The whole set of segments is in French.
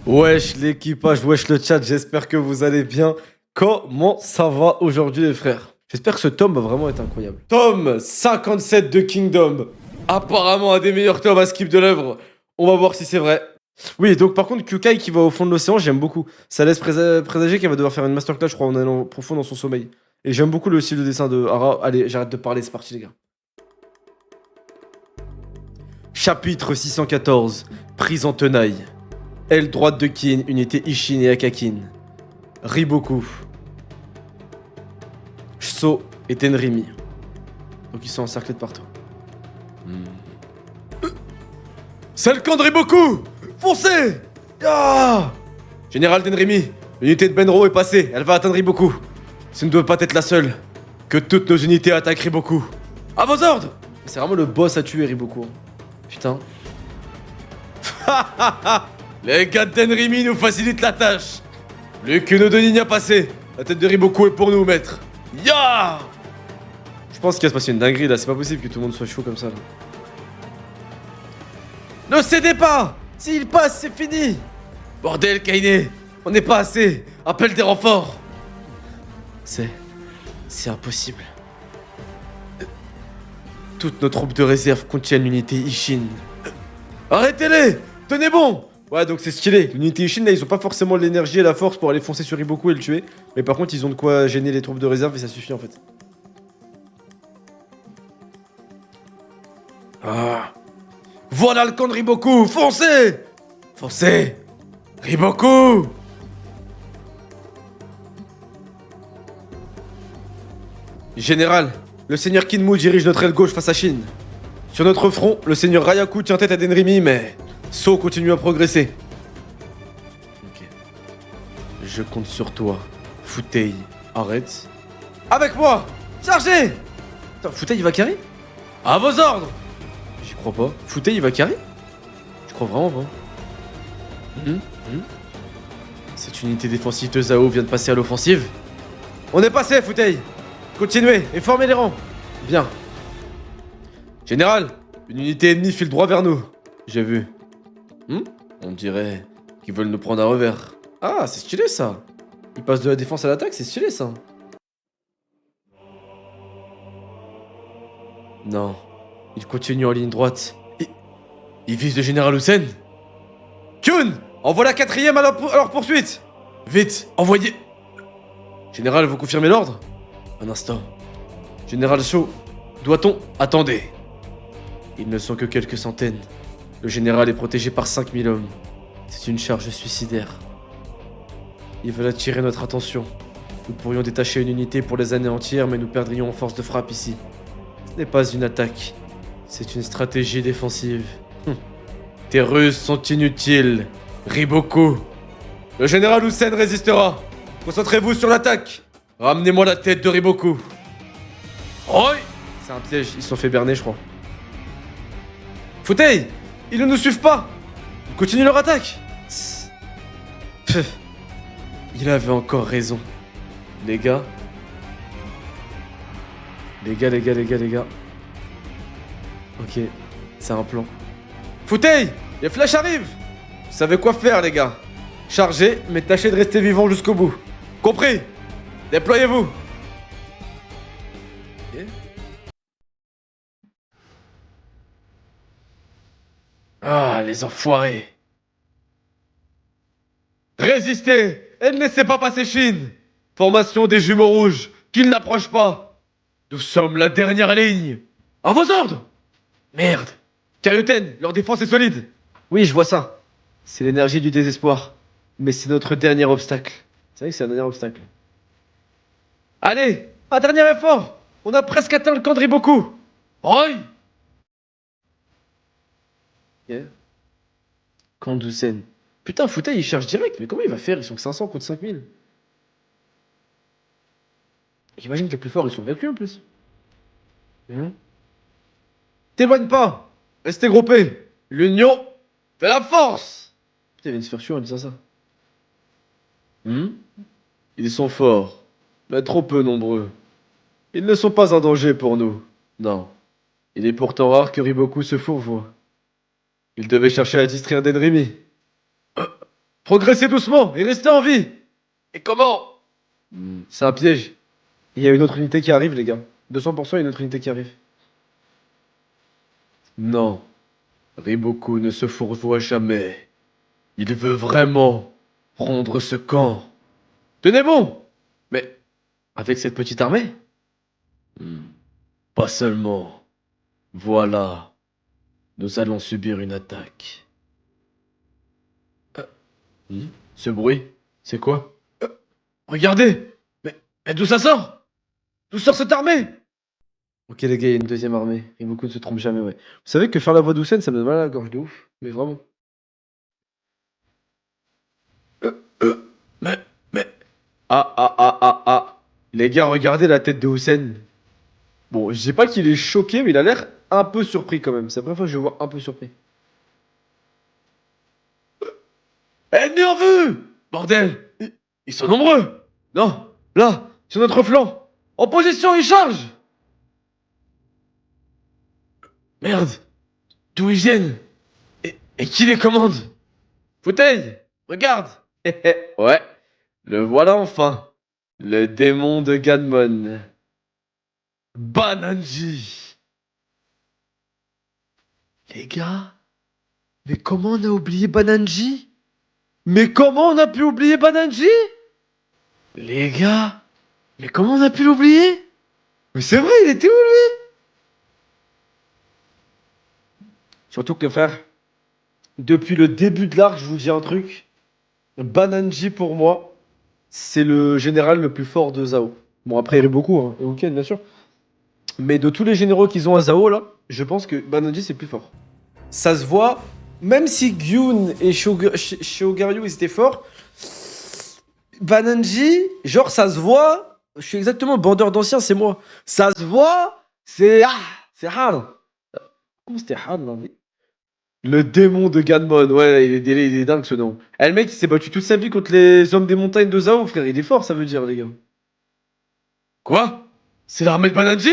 Wesh l'équipage, wesh le chat, j'espère que vous allez bien. Comment ça va aujourd'hui les frères? J'espère que ce tome va vraiment être incroyable. Tome 57 de Kingdom. Apparemment un des meilleurs tomes à skip de l'œuvre. On va voir si c'est vrai. Oui, donc par contre Kyukai qui va au fond de l'océan, j'aime beaucoup. Ça laisse présager qu'elle va devoir faire une masterclass, je crois, en allant profond dans son sommeil. Et j'aime beaucoup le style de dessin de Hara. Allez, j'arrête de parler, c'est parti les gars. Chapitre 614. Prise en tenaille. Aile droite de Kin, unité Ishin et Akakin. Riboku. Shso et Tenrimi. Donc ils sont encerclés de partout. C'est le camp de Riboku! Foncez! Ah! Général Tenrimi, l'unité de Benro est passée, elle va atteindre Riboku. Ce ne doit pas être la seule. Que toutes nos unités attaquent Riboku. À vos ordres! C'est vraiment le boss à tuer Riboku. Putain. Les gars de Tenrimi nous facilitent la tâche. Plus que nos deux lignes à passer. La tête de Riboku est pour nous, maître. Ya! Je pense qu'il va se passer une dinguerie là, c'est pas possible que tout le monde soit chaud comme ça là. Ne cédez pas! S'il passe, c'est fini! Bordel, Kaine! On n'est pas assez! Appelle des renforts! C'est impossible. Toutes nos troupes de réserve contiennent l'unité Ishin. Arrêtez-les! Tenez bon! Ouais, donc c'est stylé. L'unité Ishin, là, ils ont pas forcément l'énergie et la force pour aller foncer sur Riboku et le tuer. Mais par contre, ils ont de quoi gêner les troupes de réserve et ça suffit en fait. Ah. Voilà le camp de Riboku! Foncez! Foncez! Riboku! Général, le seigneur Kinmu dirige notre aile gauche face à Shin. Sur notre front, le seigneur Ryaku tient tête à Denrimi, mais So continue à progresser. Ok. Je compte sur toi. Futei, arrête. Avec moi! Chargez! Attends, Futei il va carry? À vos ordres! J'y crois pas. Futei il va carry? Je crois vraiment pas. Cette unité défensive de Zao vient de passer à l'offensive. On est passé, Futei! Continuez et formez les rangs. Bien. Général, une unité ennemie file droit vers nous. J'ai vu. On dirait qu'ils veulent nous prendre à revers. Ah, c'est stylé ça. Ils passent de la défense à l'attaque, c'est stylé ça. Non. Ils continuent en ligne droite. Ils visent le général Hussein. Kyun, envoie la quatrième à leur poursuite. Vite, envoyez. Général, vous confirmez l'ordre? Un instant. Général Shaw, doit-on... Attendez. Ils ne sont que quelques centaines. Le général est protégé par 5000 hommes. C'est une charge suicidaire. Ils veulent attirer notre attention. Nous pourrions détacher une unité pour les anéantir, mais nous perdrions en force de frappe ici. Ce n'est pas une attaque. C'est une stratégie défensive. Tes ruses sont inutiles, Riboku. Le général Hussein résistera. Concentrez-vous sur l'attaque. Ramenez-moi la tête de Riboku. Oi! C'est un piège, ils se sont fait berner, je crois. Futei! Ils ne nous suivent pas! Ils continuent leur attaque! Il avait encore raison. Les gars. Les gars. Ok, c'est un plan. Futei! Les flèches arrivent! Vous savez quoi faire, les gars. Chargez, mais tâchez de rester vivant jusqu'au bout. Compris? Déployez-vous! Ok. Ah, les enfoirés! Résistez! Et ne laissez pas passer Shin! Formation des jumeaux rouges, qu'ils n'approchent pas! Nous sommes la dernière ligne! À vos ordres! Merde! Kyuruten, leur défense est solide! Oui, je vois ça. C'est l'énergie du désespoir. Mais c'est notre dernier obstacle. C'est vrai que c'est un dernier obstacle. Allez! Un dernier effort! On a presque atteint le camp de Riboku! Oi! Ok. Camp d'Usen. Putain, Futei il cherche direct, mais comment il va faire? Ils sont que 500 contre 5000. J'imagine que les plus forts ils sont avec lui en plus. T'éloigne pas! Restez groupés! L'union fait la force! Putain, il vient de se faire tuer en disant ça. Ils sont forts, mais trop peu nombreux. Ils ne sont pas un danger pour nous. Non. Il est pourtant rare que Riboku se fourvoie. Il devait chercher à distraire Denrimi. Progressez doucement et restez en vie. Et comment? C'est un piège. Il y a une autre unité qui arrive, les gars. 200%, il y a une autre unité qui arrive. Non. Riboku ne se fourvoie jamais. Il veut vraiment prendre ce camp. Tenez bon! Mais avec cette petite armée? Pas seulement. Voilà. Nous allons subir une attaque. Ce bruit, c'est quoi? Regardez! Mais d'où ça sort? D'où sort cette armée? Ok les gars, il y a une deuxième armée. Riboku ne se trompe jamais, ouais. Vous savez que faire la voix d'Usain, ça me donne mal à la gorge de ouf. Mais vraiment. Mais, mais... Ah. Les gars, regardez la tête de Hussein. Bon, je dis pas qu'il est choqué, mais il a l'air un peu surpris quand même. C'est la première fois que je le vois un peu surpris. Ennemi en vue! Bordel! Ils sont nombreux! Non! Là! Sur notre flanc! En position, ils chargent! Merde! D'où ils viennent? Et qui les commande? Fauteuil! Regarde! Ouais, le voilà enfin! Le démon de Ganmon. Bananji! Les gars, mais comment on a oublié Bananji? Mais comment on a pu oublier Bananji? Les gars, mais comment on a pu l'oublier? Mais c'est vrai, il était où lui? Surtout que frère, depuis le début de l'arc, je vous dis un truc. Bananji pour moi, c'est le général le plus fort de Zao. Bon après il y a beaucoup, hein, et Uken bien sûr. Mais de tous les généraux qu'ils ont à Zao là, je pense que Bananji c'est le plus fort. Ça se voit, même si Gyun et Shogaryu ils étaient forts, Bananji, genre ça se voit, je suis exactement bandeur d'ancien, c'est moi. Ça se voit, c'est hard. Comment c'était hard là? Le démon de Ganmon, ouais, il est dingue ce nom. Eh, le mec il s'est battu toute sa vie contre les hommes des montagnes de Zao, frère, il est fort ça veut dire les gars. Quoi? C'est l'armée de Bananji?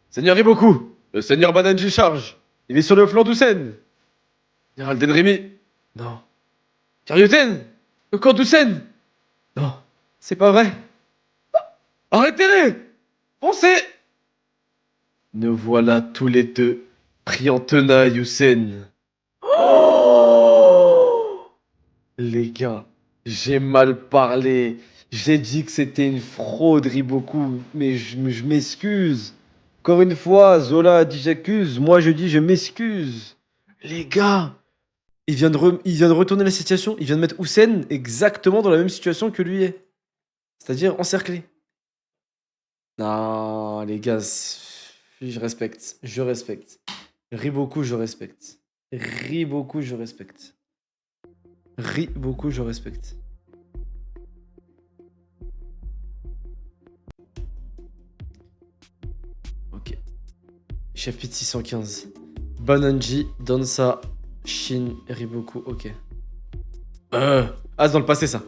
Seigneur Iboku, le seigneur Bananji charge. Il est sur le flanc d'Usen. Général Denrimi. Non. Karyuten. Le camp d'Usen. Non. C'est pas vrai. Arrêtez-les. Foncez. Nous voilà tous les deux pris en tenaille, Usen. Oh les gars, j'ai mal parlé. J'ai dit que c'était une fraude, Riboku, mais je m'excuse. Encore une fois, Zola a dit j'accuse, moi je dis je m'excuse. Les gars, il vient de retourner la situation, il vient de mettre Hussein exactement dans la même situation que lui est. C'est-à-dire encerclé. Non, les gars, je respecte, je respecte. Riboku, je respecte. Riboku, je respecte. Riboku, je respecte. Ok. Chapitre 615. Bananji, Dansa, Shin, Riboku, ok. Ah, c'est dans le passé ça.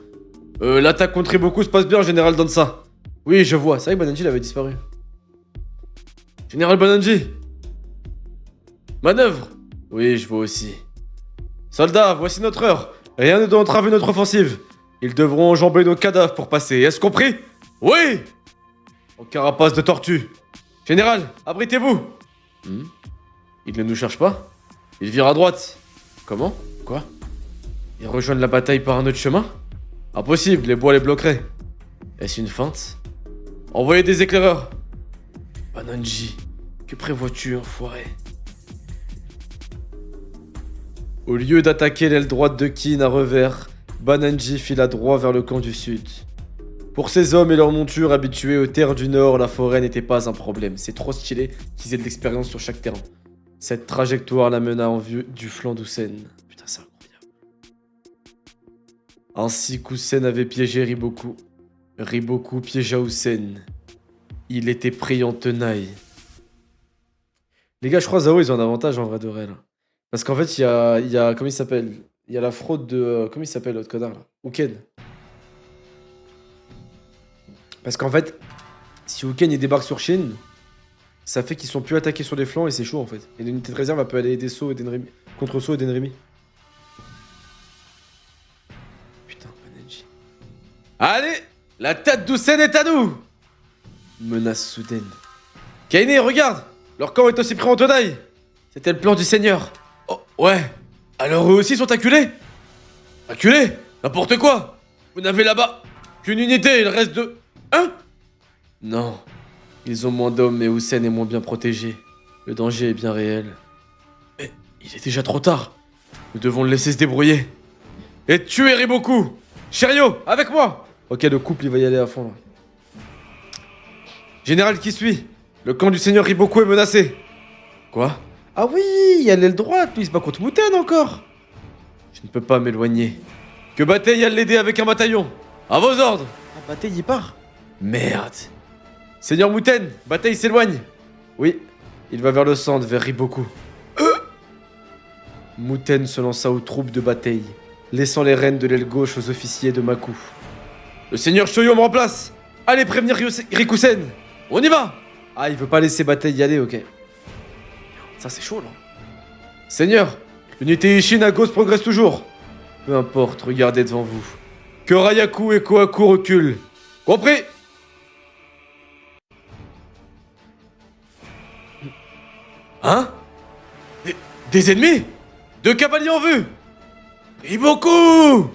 L'attaque contre Riboku se passe bien, Général Dansa. Oui, je vois. C'est vrai que Bananji il avait disparu. Général Bananji. Manœuvre. Oui, je vois aussi. Soldats, voici notre heure. Rien ne doit entraver notre offensive. Ils devront enjamber nos cadavres pour passer. Est-ce compris? Oui. En carapace de tortue. Général, abritez-vous. Il ne nous cherche pas? Il vire à droite. Comment? Quoi? Ils rejoignent la bataille par un autre chemin? Impossible, les bois les bloqueraient. Est-ce une feinte? Envoyez des éclaireurs. Bananji, que prévois-tu, enfoiré? Au lieu d'attaquer l'aile droite de Kin à revers, Bananji fila droit vers le camp du sud. Pour ces hommes et leurs montures habitués aux terres du nord, la forêt n'était pas un problème. C'est trop stylé qu'ils aient de l'expérience sur chaque terrain. Cette trajectoire l'amena en vue du flanc d'Usen. Putain, c'est incroyable. Ainsi qu'Usen avait piégé Riboku. Riboku piégea Usen. Il était pris en tenaille. Les gars, je crois Zao, ils ont un avantage en vrai de vrai, là. Parce qu'en fait, il y a comment il s'appelle? Il y a la fraude de... comment il s'appelle l'autre connard, là? Uken. Parce qu'en fait, si Uken il débarque sur Shin, ça fait qu'ils sont plus attaqués sur les flancs et c'est chaud en fait. Et l'unité de réserve elle peut aller aider So et Denrimi. Contre So et Denrimi. Allez, la tête d'Houssen est à nous. Menace soudaine. Kainé, regarde, leur camp est aussi pris en tenaille. C'était le plan du Seigneur. Oh, ouais. Alors eux aussi sont acculés? Acculés? N'importe quoi. Vous n'avez là-bas qu'une unité, il reste de... Hein? Non. Ils ont moins d'hommes et Houssen est moins bien protégé. Le danger est bien réel. Mais il est déjà trop tard. Nous devons le laisser se débrouiller. Et tuer Riboku. Shiryo, avec moi. Ok, le couple, il va y aller à fond, là. Général qui suit. Le camp du seigneur Riboku est menacé. Quoi? Ah oui, il y a l'aile droite, lui, il se bat contre Muten encore. Je ne peux pas m'éloigner. Que Batei aille l'aider avec un bataillon. À vos ordres. Ah, Batei y part. Merde. Seigneur Muten, Batei s'éloigne. Oui, il va vers le centre, vers Riboku. Muten se lança aux troupes de Batei, laissant les rênes de l'aile gauche aux officiers de Maku. Le seigneur Shoyo me remplace. Allez prévenir Rikusen. On y va. Ah, il veut pas laisser Batei y aller, ok. Ça, c'est chaud, là. Seigneur, l'unité Ishin à gauche progresse toujours. Peu importe, regardez devant vous. Que Rayaku et Kohaku reculent. Compris? Hein? Des ennemis? 2 cavaliers en vue! Riboku!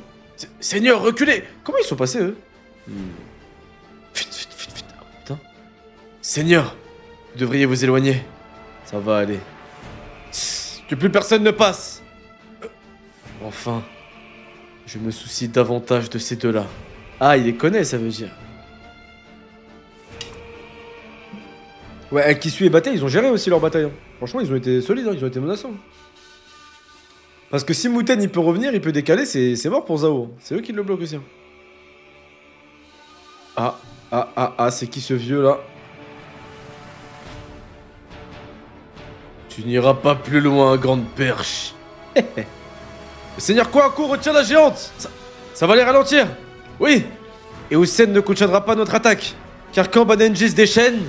Seigneur, reculez! Comment ils sont passés, eux? Vite. Oh, putain. Seigneur, vous devriez vous éloigner. Ça va aller. Que plus personne ne passe. Enfin, je me soucie davantage de ces deux-là. Ah, il les connaît, ça veut dire. Ouais, Kisui et Batei, ils ont géré aussi leur bataille. Franchement, ils ont été solides, ils ont été menaçants. Parce que si Muten il peut revenir, il peut décaler, c'est mort pour Zao. C'est eux qui le bloquent aussi. Ah, c'est qui ce vieux là? Tu n'iras pas plus loin, grande perche. Le seigneur Kohaku retient la géante. Ça va les ralentir. Oui. Et Houssen ne contiendra pas notre attaque. Car quand Banenji se déchaîne,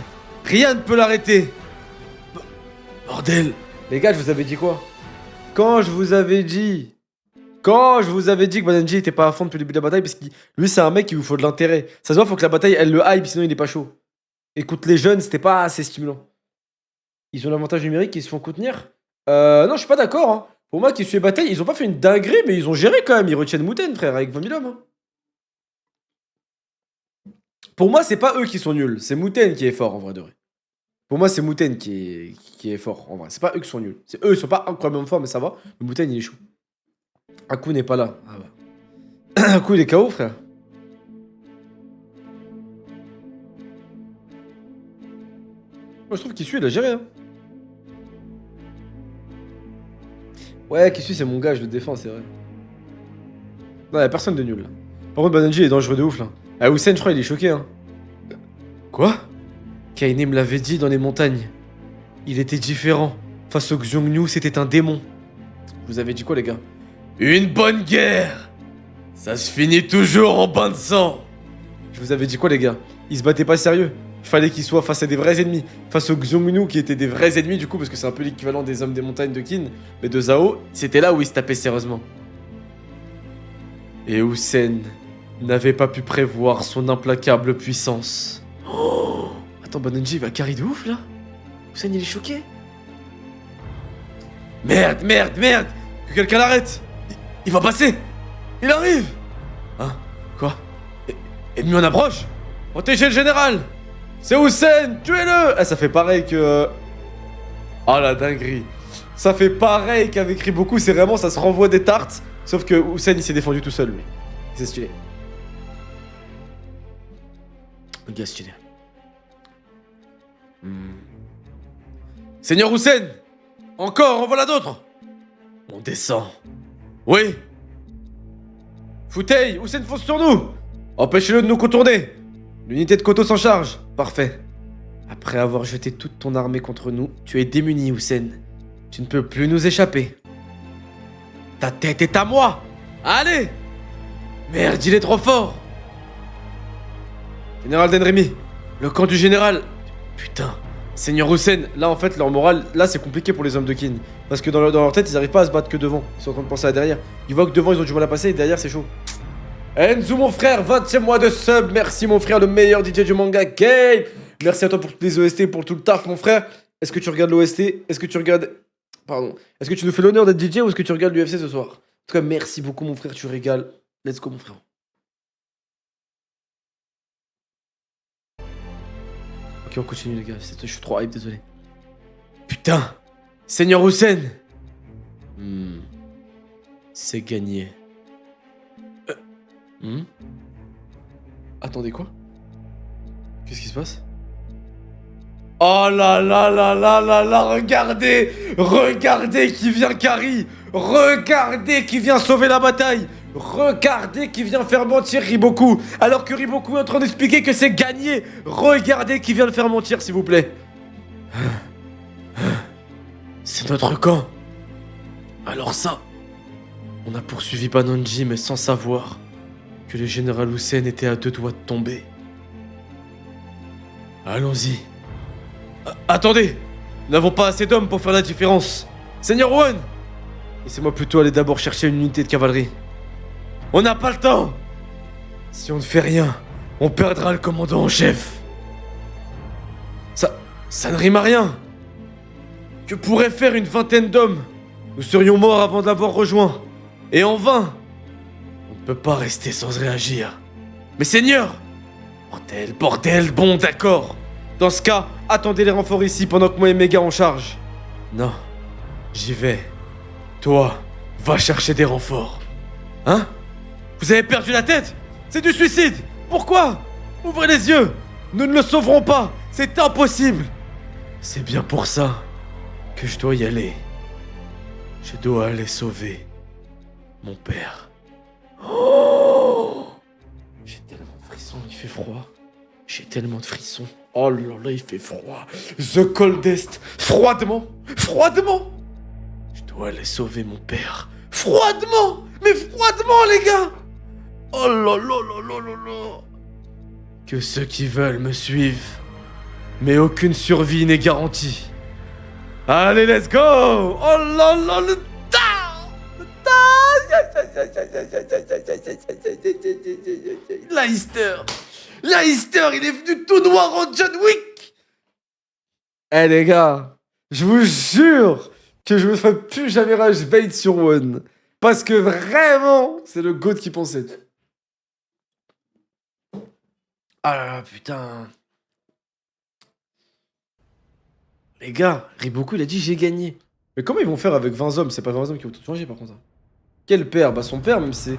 rien ne peut l'arrêter. Bordel. Les gars, je vous avais dit quoi? Quand je vous avais dit que Banenji était pas à fond depuis le début de la bataille, parce que lui c'est un mec qui vous faut de l'intérêt. Ça se voit, faut que la bataille elle le hype, sinon il est pas chaud. Écoute, les jeunes, c'était pas assez stimulant. Ils ont l'avantage numérique, ils se font contenir. Non, je suis pas d'accord. Hein. Pour moi, qui suit bataille, ils ont pas fait une dinguerie, mais ils ont géré quand même. Ils retiennent Muten, frère, avec 20 000 hommes. Hein. Pour moi, c'est pas eux qui sont nuls, c'est Muten qui est fort en vrai de vrai. Pour moi, c'est Muten qui est fort en vrai. C'est pas eux qui sont nuls. C'est eux, ils sont pas incroyablement forts, mais ça va. Mais Muten, il est chaud. Aku n'est pas là. Ah bah. Aku, il est KO, frère. Moi, je trouve qu'il suit, il a géré. Hein. Ouais, Kisui, c'est mon gars, je le défends, c'est vrai. Non, y'a personne de nul là. Par contre, Banenji est dangereux de ouf là. Ah, Houssen, je crois, il est choqué. Hein. Quoi? Kainé me l'avait dit dans les montagnes. Il était différent. Face au Xiongnu, c'était un démon. Vous avez dit quoi, les gars? Une bonne guerre! Ça se finit toujours en bain de sang! Je vous avais dit quoi, les gars? Il se battait pas sérieux. Il fallait qu'il soit face à des vrais ennemis. Face aux Xiongnu qui étaient des vrais ennemis, du coup, parce que c'est un peu l'équivalent des hommes des montagnes de Qin. Mais de Zhao, c'était là où il se tapait sérieusement. Et Houssen n'avait pas pu prévoir son implacable puissance. Oh! Attends, Banenji va carry de ouf là? Houssen il est choqué? Merde! Que quelqu'un l'arrête! Il va passer! Il arrive! Hein? Quoi? Ennemi en approche? Protégez le général! C'est Houssen! Tuez-le! Ah, ça fait pareil que... Oh la dinguerie! Ça fait pareil qu'avec Riboku, c'est vraiment, ça se renvoie des tartes. Sauf que Houssen il s'est défendu tout seul lui. C'est stylé. Le gars stylé. Seigneur Houssen! Encore, en voilà d'autres! On descend. Oui! Futei, Houssen fonce sur nous! Empêchez-le de nous contourner! L'unité de Koto s'en charge. Parfait. Après avoir jeté toute ton armée contre nous, tu es démuni, Houssen. Tu ne peux plus nous échapper. Ta tête est à moi! Allez! Merde, il est trop fort! Général Denremi, le camp du général... Putain, Seigneur Houssen, là en fait leur morale, là c'est compliqué pour les hommes de Qin. Parce que dans leur tête, ils arrivent pas à se battre que devant. Ils sont en train de penser à derrière. Ils voient que devant ils ont du mal à passer et derrière c'est chaud. Enzu, mon frère, 20e mois de sub. Merci, mon frère, le meilleur DJ du manga game. Merci à toi pour toutes les OST, pour tout le taf, mon frère. Est-ce que tu regardes l'OST? Est-ce que tu regardes... Pardon. Est-ce que tu nous fais l'honneur d'être DJ ou est-ce que tu regardes l'UFC ce soir? En tout cas, merci beaucoup, mon frère, tu régales. Let's go, mon frère. Ok, on continue, les gars. Je suis trop hype, désolé. Putain! Seigneur Hussein! C'est gagné. Attendez, quoi? Qu'est-ce qui se passe? Oh là là là là là là, regardez! Regardez qui vient Kari! Regardez qui vient sauver la bataille! Regardez qui vient faire mentir Riboku! Alors que Riboku est en train d'expliquer que c'est gagné! Regardez qui vient le faire mentir, s'il vous plaît! C'est notre camp! Alors ça... On a poursuivi Banonji, mais sans savoir que le général Hussein était à 2 doigts de tomber. Allons-y. Attendez! Nous n'avons pas assez d'hommes pour faire la différence. Seigneur One! Laissez-moi plutôt aller d'abord chercher une unité de cavalerie. On n'a pas le temps! Si on ne fait rien, on perdra le commandant en chef. Ça ne rime à rien. Que pourrait faire une vingtaine d'hommes? Nous serions morts avant de l'avoir rejoint. Et en vain! On ne peut pas rester sans réagir. Mais Seigneur! Bordel, bordel, bon d'accord. Dans ce cas, attendez les renforts ici pendant que moi et mes gars on charge. Non, j'y vais. Toi, va chercher des renforts. Hein? Vous avez perdu la tête? C'est du suicide! Pourquoi? Ouvrez les yeux! Nous ne le sauverons pas! C'est impossible! C'est bien pour ça que je dois y aller. Je dois aller sauver mon père. Oh! J'ai tellement de frissons, il fait froid. J'ai tellement de frissons. Oh là là, il fait froid. The coldest. Froidement. Froidement. Je dois aller sauver mon père. Froidement. Mais froidement, les gars. Oh là là là là là là. Que ceux qui veulent me suivent. Mais aucune survie n'est garantie. Allez, let's go. Oh là là, le Leicester! Leicester, il est venu tout noir en John Wick! Eh les gars, je vous jure que je me ferai plus jamais rage bait sur One. Parce que vraiment, c'est le GOAT qui pensait. Ah là là, putain. Les gars, Riboku, il a dit j'ai gagné. Mais comment ils vont faire avec 20 hommes? C'est pas 20 hommes qui vont tout changer par contre. Quel père? Bah son père, même si...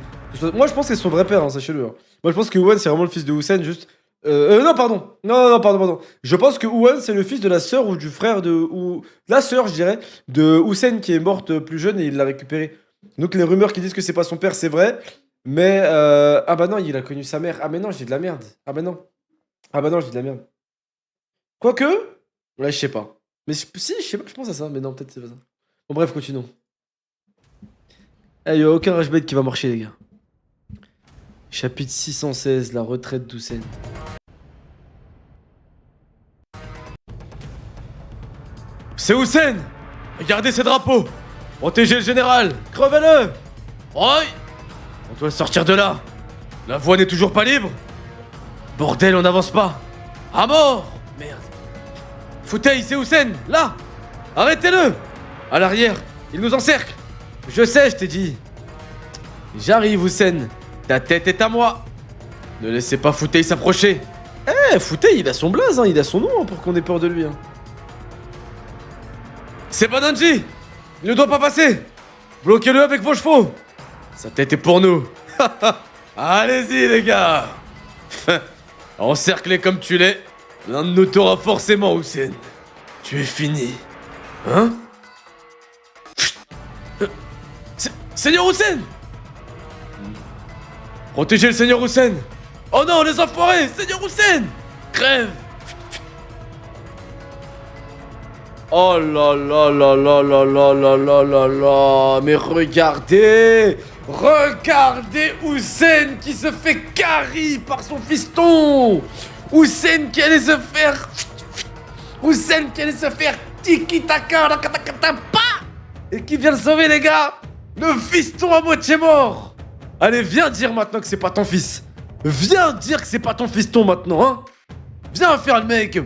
Moi je pense que c'est son vrai père, hein, sachez-le. Hein. Moi je pense que Ouan c'est vraiment le fils de Hussein, juste... non, pardon. Non, pardon. Je pense que Ouan c'est le fils de la sœur ou du frère de... Ou... La sœur, je dirais, de Hussein qui est morte plus jeune et il l'a récupéré. Donc les rumeurs qui disent que c'est pas son père, c'est vrai. Mais... Ah bah non, il a connu sa mère. Ah mais non, je dis de la merde. Ah bah non, je dis de la merde. Quoique... Ouais, je sais pas. Mais si, je sais pas, je pense à ça. Mais non, peut-être c'est pas ça. Bon bref, continuons. Il n'y a aucun rushbait qui va marcher, les gars. Chapitre 616, la retraite d'Hussein. C'est Hussein! Regardez ces drapeaux! Protégez le général! Crevez-le! Oi! On doit sortir de là! La voie n'est toujours pas libre! Bordel, on n'avance pas! À mort! Merde! Fauteuil, c'est Hussein! Là! Arrêtez-le! À l'arrière, il nous encercle! Je sais, je t'ai dit. J'arrive, Hussein. Ta tête est à moi. Ne laissez pas Fauteuil s'approcher. Eh, Fauteuil, il a son blaze, hein, il a son nom hein, pour qu'on ait peur de lui. Hein. C'est Banonji. Il ne doit pas passer. Bloquez-le avec vos chevaux. Sa tête est pour nous. Allez-y, les gars. Encerclé comme tu l'es, l'un de nous t'aura forcément, Hussein. Tu es fini. Hein? Seigneur Hussein! Protégez le Seigneur Hussein! Oh non, les enfoirés! Seigneur Hussein! Crève! Oh là là là là là là là là là là! Mais regardez! Regardez Hussein qui se fait carry par son fiston! Hussein qui allait se faire... Hussein qui allait se faire tiki-taka, pa! Et qui vient le sauver, les gars! Le fiston à moitié mort! Allez, viens dire maintenant que c'est pas ton fils. Viens dire que c'est pas ton fiston maintenant, hein. Viens faire le mec.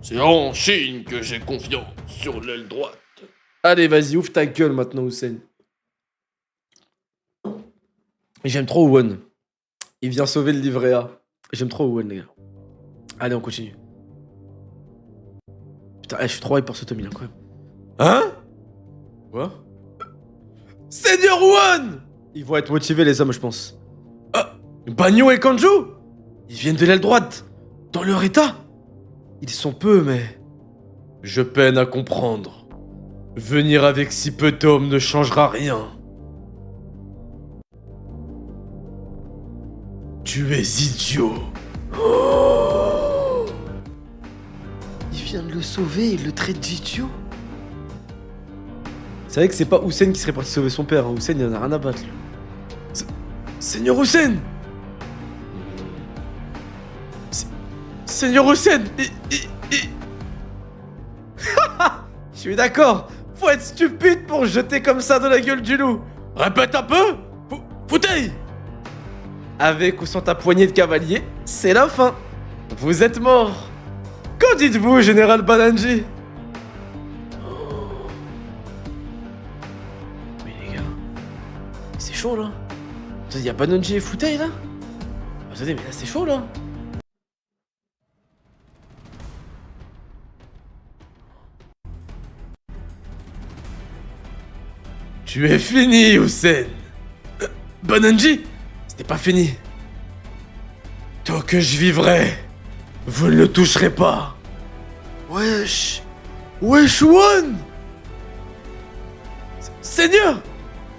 C'est en Chine que j'ai confiance sur l'aile droite. Allez, vas-y, ouvre ta gueule maintenant, Hussein. J'aime trop Owen. Il vient sauver le livret A. J'aime trop Owen, les gars. Allez, on continue. Putain, je suis trop hype pour ce tome, quand même. Hein? Quoi? Seigneur Owen! Ils vont être motivés, les hommes, je pense. Bagno et Kanju? Ils viennent de l'aile droite. Dans leur état? Ils sont peu, mais... Je peine à comprendre. Venir avec si peu d'hommes ne changera rien. Tu es idiot. Oh, il vient de le sauver et il le traite d'idiot. C'est vrai que c'est pas Hussein qui serait parti sauver son père. Hein. Hussein, il en a rien à battre. Lui. Seigneur Hussein! Seigneur Hussein! Je suis d'accord. Faut être stupide pour jeter comme ça dans la gueule du loup. Répète un peu. Foutez! Avec ou sans ta poignée de cavalier, c'est la fin. Vous êtes mort. Qu'en dites-vous, Général Bananji? Mais les gars, c'est chaud là. Il y a Bananji et Futei là. Attendez, mais là c'est chaud là. Tu es fini, Hussein. Bananji, c'était pas fini. Tant que je vivrai, vous ne le toucherez pas. Wesh. Wesh, One. Seigneur.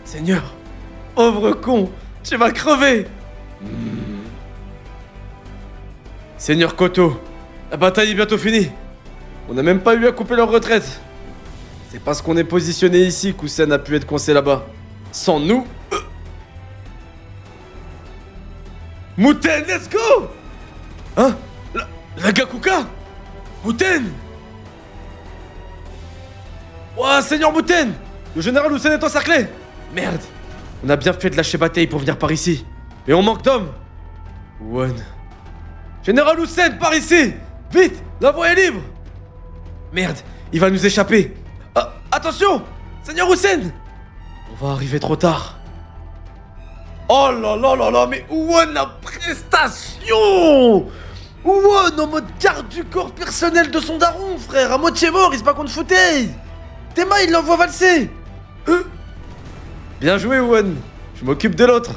Seigneur. Pauvre con, tu vas crever. Seigneur Koto, la bataille est bientôt finie. On n'a même pas eu à couper leur retraite. C'est parce qu'on est positionné ici qu'Hussein a pu être coincé là-bas. Sans nous... Muten, let's go! Hein? La Gakuka? Muten! Ouah, Seigneur Muten! Le général Hussein est encerclé! Merde! On a bien fait de lâcher bataille pour venir par ici. Mais on manque d'hommes! One... Général Hussein, par ici! Vite! La voie est libre! Merde, il va nous échapper! Attention! Seigneur Hussein! On va arriver trop tard. Oh là là là là, mais Owen la prestation! Owen en mode garde du corps personnel de son daron, frère, à moitié mort, il se bat contre Futei! Tema, il l'envoie valser! Bien joué, Owen, je m'occupe de l'autre.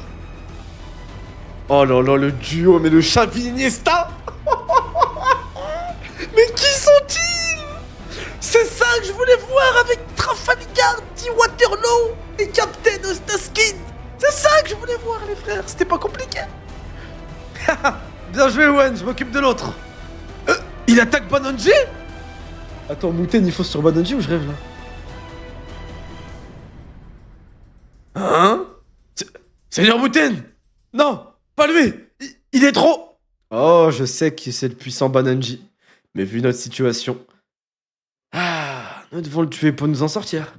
Oh là là, le duo, mais le Xavi Iniesta! Mais qui sont-ils? C'est ça que je voulais voir avec Trafalgar, T. Waterloo et Captain Ostaskin. C'est ça que je voulais voir, les frères. C'était pas compliqué. Bien joué, Owen. Je m'occupe de l'autre. Il attaque Bananji? Attends, Muten, il faut sur Bananji ou je rêve là? Hein? Seigneur Muten! Non, pas lui. Il est trop... Oh, je sais que c'est le puissant Bananji. Mais vu notre situation... Nous devons le tuer pour nous en sortir.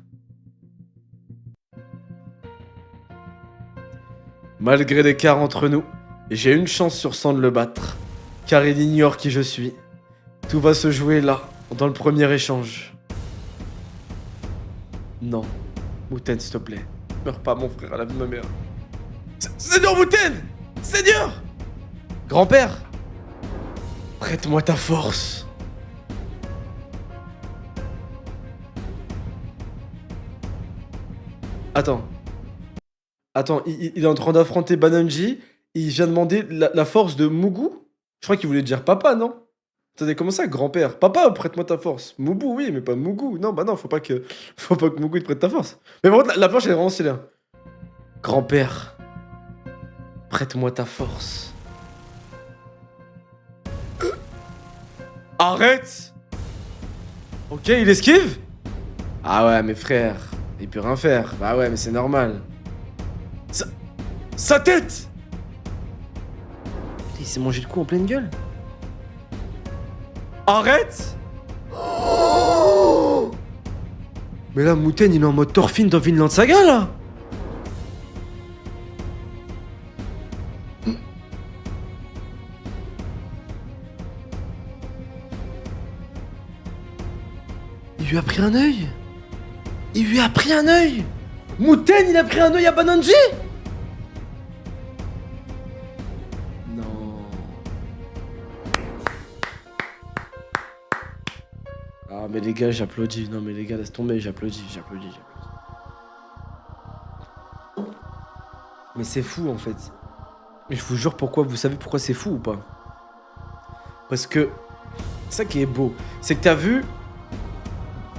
Malgré l'écart entre nous, j'ai une chance sur 100 de le battre. Car il ignore qui je suis. Tout va se jouer là, dans le premier échange. Non. Muten, s'il te plaît. Meurs pas, mon frère, à la vie de ma mère. Seigneur Muten! Seigneur! Grand-père! Prête-moi ta force. Attends, il est en train d'affronter Bananji, il vient demander la force de Mugu? Je crois qu'il voulait dire papa, non? Attendez, comment ça, grand-père? Papa, prête-moi ta force. Mugu, oui, mais pas Mugu. Non, bah non, faut pas que Mugu te prête ta force. Mais par contre, la planche, elle est vraiment stylée. Hein. Grand-père, prête-moi ta force. Arrête! Ok, il esquive? Ah ouais, mais frère... Il peut rien faire. Bah ouais, mais c'est normal. Sa tête! Il s'est mangé le coup en pleine gueule. Arrête! Oh, mais là, Muten, il est en mode Thorfinn dans Vinland Saga, là. lui a pris un œil. Il lui a pris un œil. Muten, il a pris un œil à Bananji. Non. Ah mais les gars, j'applaudis. Non mais les gars, laisse tomber, j'applaudis. Mais c'est fou en fait. Mais je vous jure pourquoi, vous savez pourquoi c'est fou ou pas? Parce que c'est ça qui est beau. C'est que t'as vu,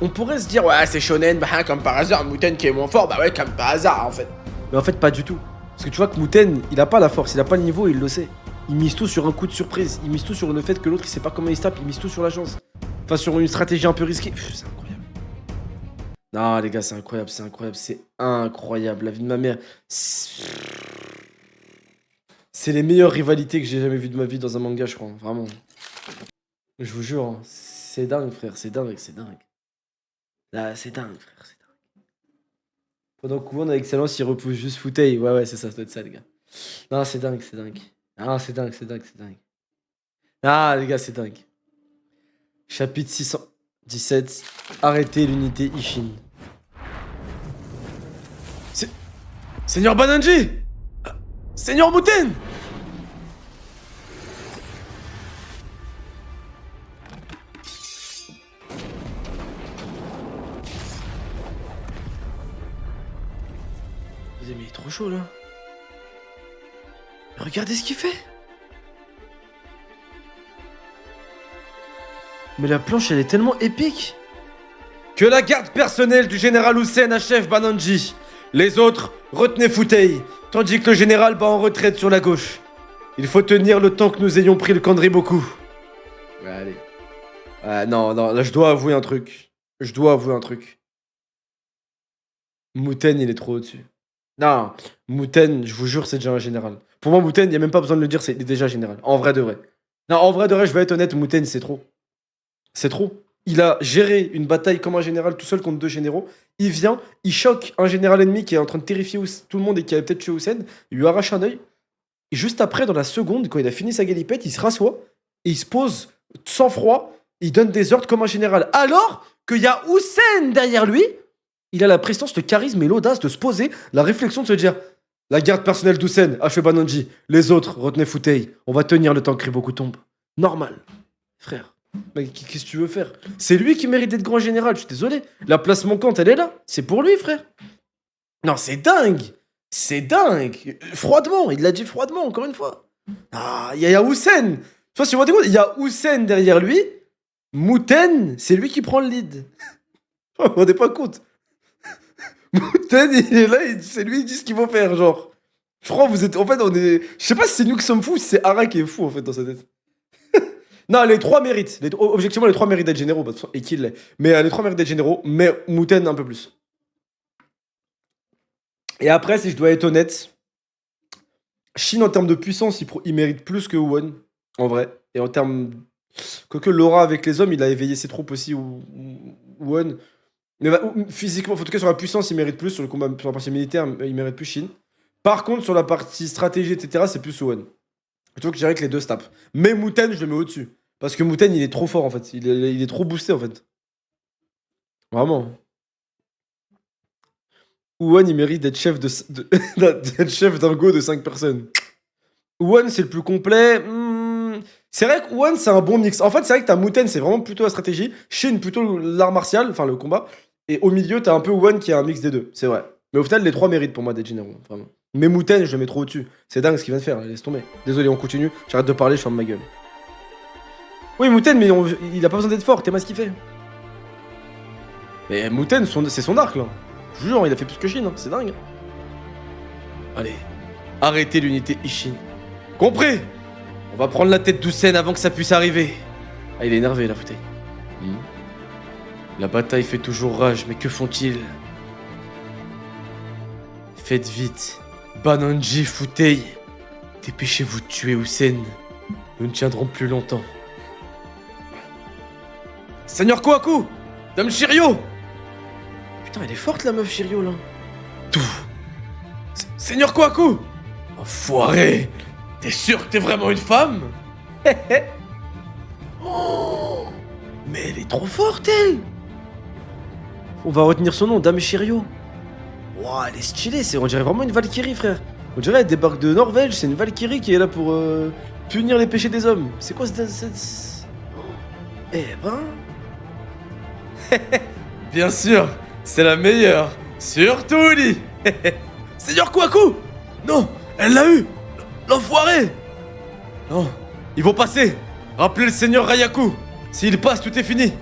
on pourrait se dire ouais c'est shonen, bah comme par hasard, Muten qui est moins fort, bah ouais comme par hasard en fait. Mais en fait pas du tout. Parce que tu vois que Muten, il a pas la force, il a pas le niveau, il le sait. Il mise tout sur un coup de surprise, il mise tout sur le fait que l'autre il sait pas comment il se tape, il mise tout sur la chance. Enfin sur une stratégie un peu risquée. C'est incroyable. Non les gars c'est incroyable, c'est incroyable. La vie de ma mère. C'est les meilleures rivalités que j'ai jamais vues de ma vie dans un manga, je crois, vraiment. Je vous jure, hein, c'est dingue, frère, c'est dingue. Là, c'est dingue, frère, c'est dingue. Pendant que Won, avec Excellence, il repousse juste Futei. Ouais, c'est ça doit être ça, les gars. Non, c'est dingue. Ah, c'est dingue. Ah, les gars, c'est dingue. Chapitre 617. Arrêtez l'unité Ishin. Seigneur Bananji! Seigneur Muten! Mais il est trop chaud là. Regardez ce qu'il fait. Mais la planche elle est tellement épique. Que la garde personnelle du général Hussein achève Bananji. Les autres, retenez Futei, tandis que le général bat en retraite sur la gauche. Il faut tenir le temps que nous ayons pris le Kanriboku. Ouais, allez. Non, là je dois avouer un truc. Muten, il est trop au-dessus. Non, Muten, je vous jure, c'est déjà un général. Pour moi, Muten, il n'y a même pas besoin de le dire, il est déjà général. En vrai de vrai. Non, en vrai de vrai, je vais être honnête, Muten, c'est trop. C'est trop. Il a géré une bataille comme un général tout seul contre 2 généraux. Il vient, il choque un général ennemi qui est en train de terrifier tout le monde et qui avait peut-être tué Hussein. Il lui arrache un œil. Et juste après, dans la seconde, quand il a fini sa galipette, il se rassoit et il se pose sans froid. Il donne des ordres comme un général. Alors qu'il y a Hussein derrière lui, il a la prestance, le charisme et l'audace de se poser, la réflexion de se dire la garde personnelle d'Hussein, achève Bananji. Les autres, retenez Futei. On va tenir le temps que Riboku tombe. Normal. Frère. Mais qu'est-ce que tu veux faire? C'est lui qui mérite d'être grand général, je suis désolé. La place manquante, elle est là. C'est pour lui, frère. Non, c'est dingue. Froidement, il l'a dit froidement, encore une fois. Ah, il y a Hussein. Tu vois, si vous vous rendez compte, il y a Hussein derrière lui. Muten, c'est lui qui prend le lead. Vous vous rendez pas compte? Muten, il est là, c'est lui, il dit ce qu'il faut faire, genre. Je crois que vous êtes... En fait, on est... Je sais pas si c'est nous qui sommes fous ou si c'est Ara qui est fou, en fait, dans sa tête. Non, les 3 méritent. Objectivement, les 3 méritent d'être généraux. Et qui l'est. Mais les 3 méritent d'être généraux. Mais Muten un peu plus. Et après, si je dois être honnête, Shin en termes de puissance, il mérite plus que Won. En vrai. Et en termes. Quoique l'aura avec les hommes, il a éveillé ses troupes aussi. Won. Mais physiquement, en tout cas sur la puissance, il mérite plus. Sur la partie militaire, il mérite plus Shin. Par contre, sur la partie stratégie, etc., c'est plus Won. Plutôt que je dirais que les deux se tapent. Mais Muten, je le mets au-dessus. Parce que Muten, il est trop fort en fait. Il est trop boosté en fait. Vraiment. Won, il mérite d'être chef d'être chef d'un go de 5 personnes. Won, c'est le plus complet. C'est vrai que Won, c'est un bon mix. En fait, c'est vrai que t'as Muten, c'est vraiment plutôt la stratégie. Shin, plutôt l'art martial, enfin le combat. Et au milieu, t'as un peu Won qui est un mix des deux. C'est vrai. Mais au final, les 3 méritent pour moi d'être généraux. Vraiment. Mais Muten, je le mets trop au-dessus. C'est dingue ce qu'il vient de faire, laisse tomber. Désolé, on continue. J'arrête de parler, je ferme ma gueule. Oui, Muten, mais il a pas besoin d'être fort, t'es mal ce qu'il fait. Mais Muten, c'est son arc là. Je vous jure, il a fait plus que Shin, hein. C'est dingue. Allez, arrêtez l'unité Ishin. Compris? On va prendre la tête d'Hussein avant que ça puisse arriver. Ah, il est énervé là, Futei. La bataille fait toujours rage, mais que font-ils? Faites vite. Bananji, Futei. Dépêchez-vous de tuer Hussein. Nous ne tiendrons plus longtemps. Seigneur Kohaku! Dame Shiryo! Putain, elle est forte la meuf Shiryo là. Tout. Seigneur Kohaku! Enfoiré! T'es sûr que t'es vraiment une femme? Oh, mais elle est trop forte elle! on va retenir son nom, Dame Shiryu. Ouah, elle est stylée, on dirait vraiment une Valkyrie, frère. On dirait elle débarque de Norvège, c'est une Valkyrie qui est là pour punir les péchés des hommes. C'est quoi cette... Eh ben... Bien sûr, c'est la meilleure. Surtout, Lee. Seigneur Kwaku. Non, elle l'a eu. L'enfoiré. Non, ils vont passer. Rappelez le Seigneur Rayaku. S'il passe, tout est fini.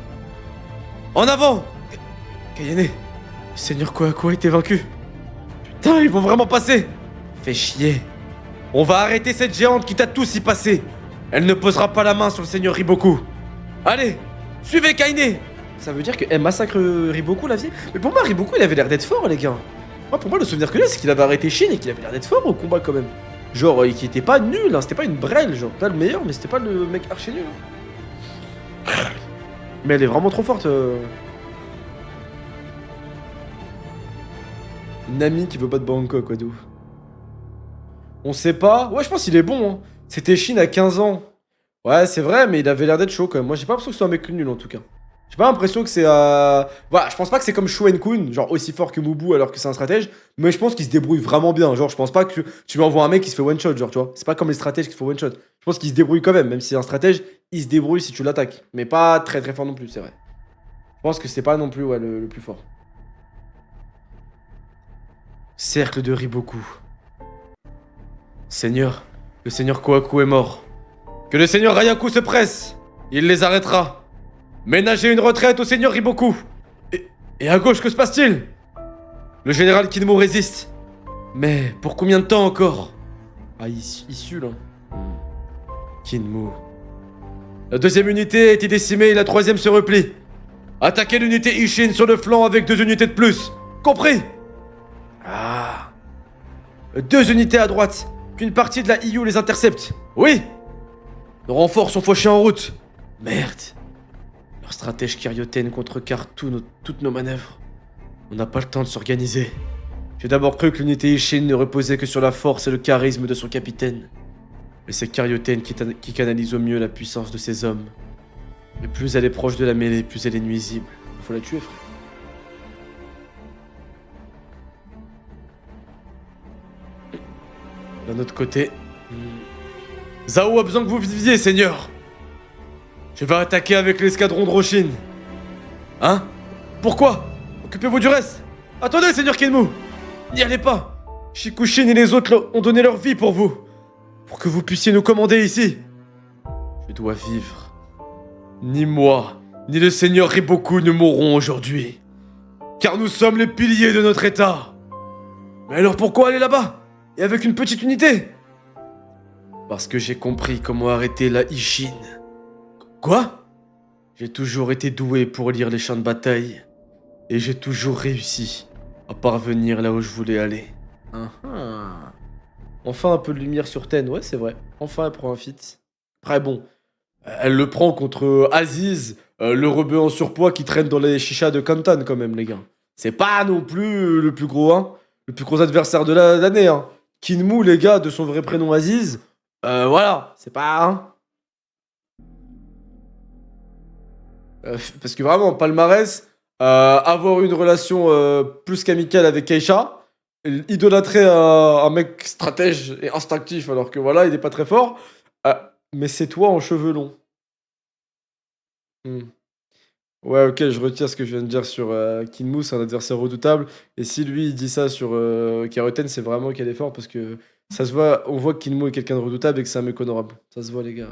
En avant. Kayane, le Seigneur Kwaku a été vaincu. Putain, ils vont vraiment passer. Fais chier. On va arrêter cette géante qui t'a tous y passé. Elle ne posera pas la main sur le Seigneur Riboku. Allez, suivez Kayane. Ça veut dire qu'elle massacre Riboku, la vieille. Mais pour moi, Riboku, il avait l'air d'être fort, les gars. Moi, pour moi, le souvenir que j'ai, c'est qu'il avait arrêté Shin et qu'il avait l'air d'être fort au combat, quand même. Genre, qu'il était pas nul, hein. C'était pas une brêle, genre. Pas le meilleur, mais c'était pas le mec archi nul. Hein. Mais elle est vraiment trop forte. Nami qui veut pas de Bangkok, quoi, d'où. On sait pas. Ouais, je pense qu'il est bon, hein. C'était Shin à 15 ans. Ouais, c'est vrai, mais il avait l'air d'être chaud, quand même. Moi, j'ai pas l'impression que c'est un mec nul, en tout cas. J'ai pas l'impression que c'est... Voilà, je pense pas que c'est comme Shuen-kun, genre aussi fort que Mubu alors que c'est un stratège, mais je pense qu'il se débrouille vraiment bien. Genre, je pense pas que tu lui envoies un mec qui se fait one-shot, genre, tu vois. C'est pas comme les stratèges qui se font one-shot. Je pense qu'il se débrouille quand même si c'est un stratège, il se débrouille si tu l'attaques. Mais pas très très fort non plus, c'est vrai. Je pense que c'est pas non plus ouais, le plus fort. Cercle de Riboku. Seigneur, le Seigneur Kohaku est mort. Que le Seigneur Rayaku se presse, il les arrêtera. Ménagez une retraite au Seigneur Riboku. Et à gauche, que se passe-t-il? Le général Kinmu résiste. Mais pour combien de temps encore? Ah, il sue, là. Kinmu. La deuxième unité a été décimée et la troisième se replie. Attaquez l'unité Ishin sur le flanc avec 2 unités de plus. Compris? Ah. 2 unités à droite. Qu'une partie de la IU les intercepte. Oui. Nos renforts sont fauchés en route. Merde. Leur stratège Kiryoten contrecarre toutes nos manœuvres. On n'a pas le temps de s'organiser. J'ai d'abord cru que l'unité Ishin ne reposait que sur la force et le charisme de son capitaine. Mais c'est Kiryoten qui canalise au mieux la puissance de ses hommes. Mais plus elle est proche de la mêlée, plus elle est nuisible. Il faut la tuer, frère. D'un autre côté... Zhao a besoin que vous viviez, seigneur. Je vais attaquer avec l'escadron de Roshin. Hein? Pourquoi? Occupez-vous du reste. Attendez, seigneur Kinmu. N'y allez pas. Shikushin et les autres ont donné leur vie pour vous. Pour que vous puissiez nous commander ici. Je dois vivre. Ni moi, ni le seigneur Riboku ne mourront aujourd'hui. Car nous sommes les piliers de notre état. Mais alors pourquoi aller là-bas? Et avec une petite unité? Parce que j'ai compris comment arrêter la Ishin. Quoi? J'ai toujours été doué pour lire les champs de bataille. Et j'ai toujours réussi à parvenir là où je voulais aller. Enfin un peu de lumière sur Ten, ouais c'est vrai. Enfin elle prend un feat. Après bon, elle le prend contre Aziz, le rebeu en surpoids qui traîne dans les chichas de Kantan quand même les gars. C'est pas non plus le plus gros le plus gros adversaire de l'année hein. Kinmu les gars, de son vrai prénom Aziz, voilà, c'est pas... parce que vraiment, palmarès, avoir une relation plus qu'amicale avec Keisha, idolâtrer un mec stratège et instinctif alors que voilà, il est pas très fort, mais c'est toi en cheveux longs. Ouais, ok, je retire ce que je viens de dire sur Kinmu, c'est un adversaire redoutable. Et si lui, il dit ça sur Kiryoten, c'est vraiment qu'elle est forte parce que ça se voit, on voit que Kinmu est quelqu'un de redoutable et que c'est un mec honorable. Ça se voit, les gars.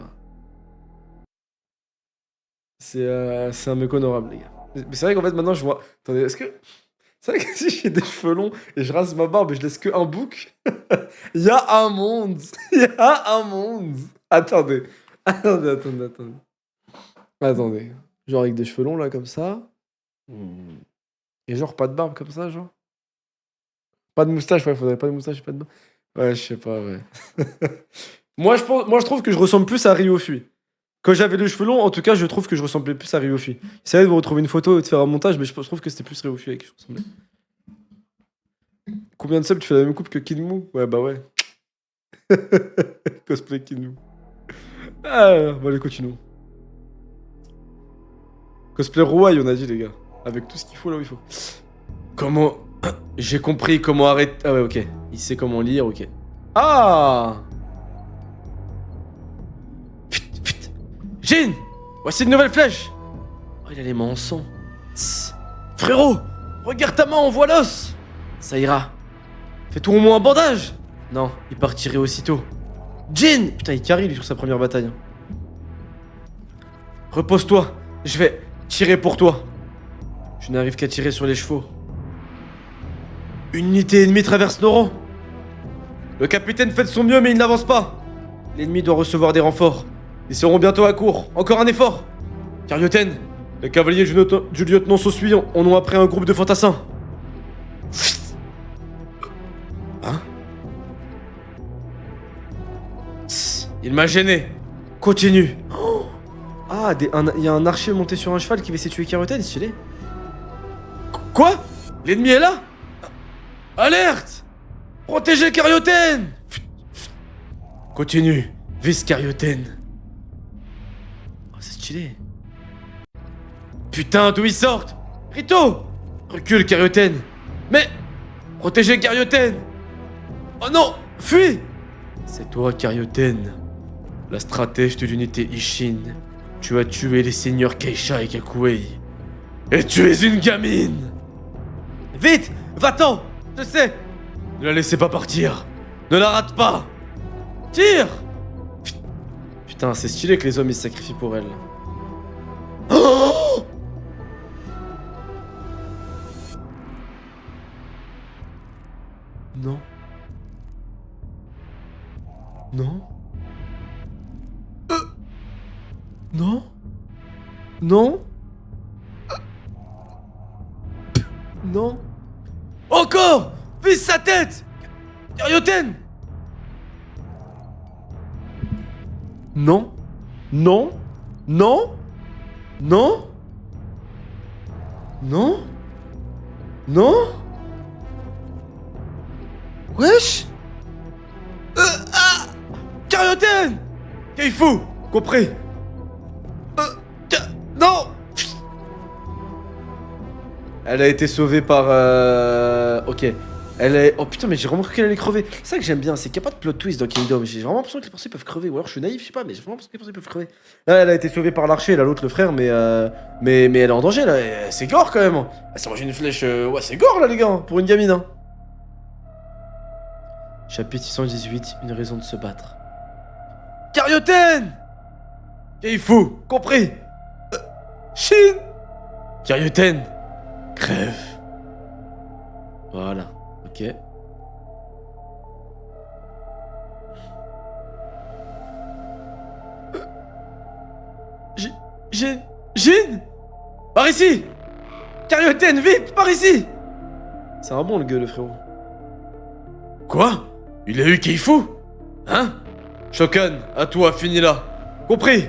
C'est un mec honorable, les gars. Mais c'est vrai qu'en fait, maintenant, je vois... Attendez, est-ce que... C'est vrai que si j'ai des cheveux longs et je rase ma barbe et je laisse que un bouc, il y a un monde. Il y a un monde. Attendez. Attendez. Genre avec des cheveux longs, là, comme ça. Et genre pas de barbe, comme ça, genre. Pas de moustache, ouais, faudrait pas de moustache et pas de barbe. Ouais, je sais pas, ouais. moi, je trouve que je ressemble plus à Ryofui. Quand j'avais les cheveux longs, en tout cas, je trouve que je ressemblais plus à Ryofui. Essayez de vous retrouver une photo et de faire un montage, mais je trouve que c'était plus Ryofui avec qui je ressemblais. Combien de subs tu fais la même coupe que Kinmu? Ouais, bah ouais. Cosplay Kinmu. Ah, bon, allez, continuons. Cosplay Rouaille, on a dit, les gars. Avec tout ce qu'il faut là où il faut. Comment... J'ai compris comment arrêter... Ah ouais, ok. Il sait comment lire, ok. Ah! Vite, vite. Jin! Voici une nouvelle flèche! Oh, il a les mains en sang. Tss. Frérot! Regarde ta main, on voit l'os! Ça ira. Fais-toi au moins un bandage! Non, il partirait aussitôt. Jin! Putain, il carry lui sur sa première bataille. Repose-toi, je vais tirer pour toi. Je n'arrive qu'à tirer sur les chevaux. Une unité ennemie traverse nos rangs. Le capitaine fait de son mieux, mais il n'avance pas. L'ennemi doit recevoir des renforts. Ils seront bientôt à court. Encore un effort. Carioten, les cavaliers du lieutenant Sosui en ont appris un groupe de fantassins. Hein? Tss, il m'a gêné. Continue. Oh, ah, il y a un archer monté sur un cheval qui va essayer de tuer Carioten, stylé. Quoi? L'ennemi est là? Alerte! Protégez Carioten! Continue, vise Carioten. Oh, c'est stylé. Putain, d'où ils sortent? Rito! Recule, Carioten! Mais... Protégez Carioten! Oh non! Fuis! C'est toi, Carioten. La stratège de l'unité Ishin. Tu as tué les seigneurs Keisha et Kakuei. Et tu es une gamine! Vite! Va-t'en! Je sais! Ne la laissez pas partir! Ne la rate pas! Tire! Putain, c'est stylé que les hommes ils se sacrifient pour elle. Oh! Non. Non. Non. Non. Non. Encore! Vise sa tête! Carioten! Non. Non. Non. Non. Non. Non. Wesh! Carioten! Keifu! Compris! Non! Elle a été sauvée par... Ok. Elle est... Oh putain, mais j'ai vraiment cru qu'elle allait crever. C'est ça que j'aime bien, c'est qu'il n'y a pas de plot twist dans Kingdom. J'ai vraiment l'impression que les persos peuvent crever. Ou alors je suis naïf, je sais pas, mais j'ai vraiment l'impression que les persos peuvent crever. Là, elle a été sauvée par l'archer, là, l'autre, le frère, mais elle est en danger, là. C'est gore, quand même. Elle s'est mangé une flèche... Ouais, c'est gore, là, les gars, pour une gamine, hein. Chapitre 618, une raison de se battre. Carioten! Keifu, compris! Shin! Carioten! Crève. Voilà, ok. Jin! Par ici! Carioten, vite, par ici! C'est un bon le gueule, le frérot. Quoi? Il a eu Keifu? Hein? Shokan, à toi, finis là. Compris?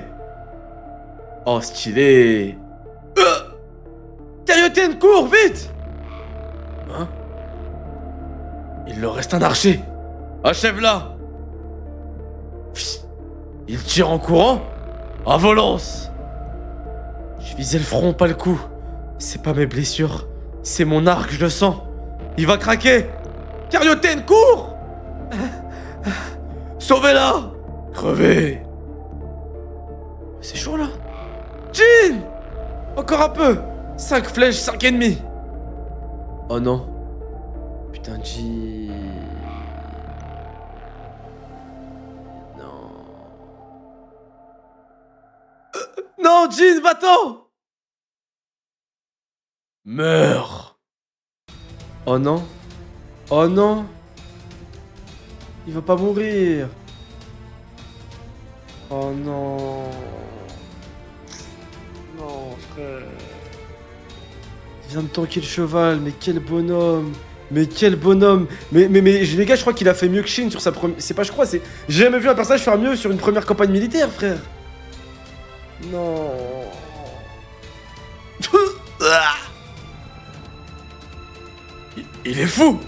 Oh, stylé. Carioten, cours, vite! Hein? Il leur reste un archer. Achève-la! Il tire en courant? À volance! Je visais le front, pas le cou. C'est pas mes blessures. C'est mon arc, je le sens. Il va craquer! Carioten, cours! Sauvez-la! Crevez! C'est chaud là! Jin! Encore un peu! 5 flèches, 5 ennemis! Oh non! Putain, Jin... Non... Non, Jin, va-t'en! Meurs! Oh non! Oh non! Il va pas mourir! Oh non! Non, frère! Il vient de tanker le cheval, mais quel bonhomme! Mais quel bonhomme! Mais les gars, je crois qu'il a fait mieux que Shin sur sa première... C'est pas je crois, c'est... J'ai jamais vu un personnage faire mieux sur une première campagne militaire, frère! Non... Il est fou!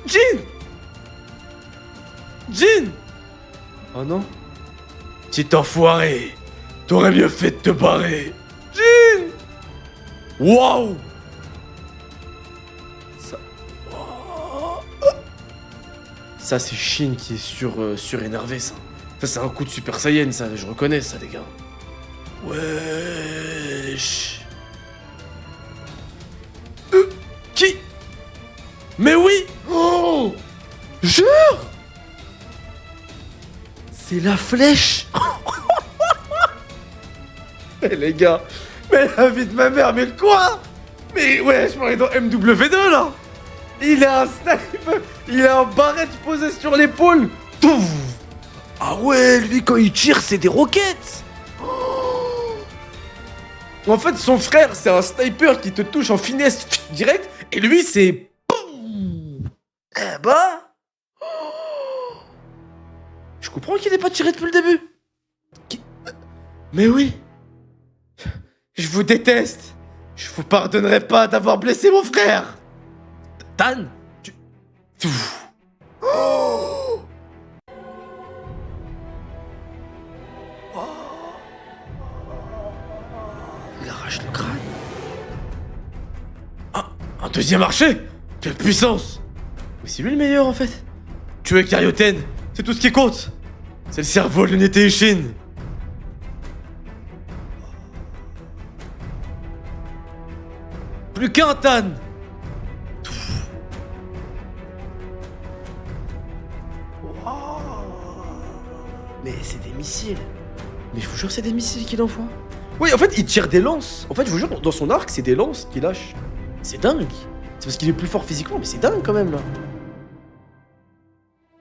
Jin! Jin! Oh non? Petit enfoiré! T'aurais mieux fait de te barrer! Jin! Waouh! Ça, c'est Shin qui est surénervé, ça. Ça, c'est un coup de Super Saiyan, ça. Je reconnais ça, les gars. Wesh. Qui? Mais oui! Oh! Jure! C'est la flèche! Mais les gars, mais la vie de ma mère, mais quoi? Mais ouais, je parlais dans MW2 là! Il a un sniper, il a un barrette posé sur l'épaule! Touf! Ah ouais, lui quand il tire, c'est des roquettes! Oh. En fait, son frère, c'est un sniper qui te touche en finesse direct, et lui, c'est. Eh bah. Oh. Je comprends qu'il n'ait pas tiré depuis le début. Mais oui. Je vous déteste. Je vous pardonnerai pas d'avoir blessé mon frère. Tan, tu... Oh. Il arrache le crâne. Un deuxième archer? Quelle puissance! Mais c'est lui le meilleur en fait. Tuer Karyoten, c'est tout ce qui compte. C'est le cerveau de l'unité Ishin. Plus qu'un Tan. Mais c'est des missiles. Mais je vous jure, c'est des missiles qu'il envoie. Oui, en fait, il tire des lances. En fait, je vous jure, dans son arc, c'est des lances qu'il lâche. C'est dingue. C'est parce qu'il est plus fort physiquement, mais c'est dingue quand même, là.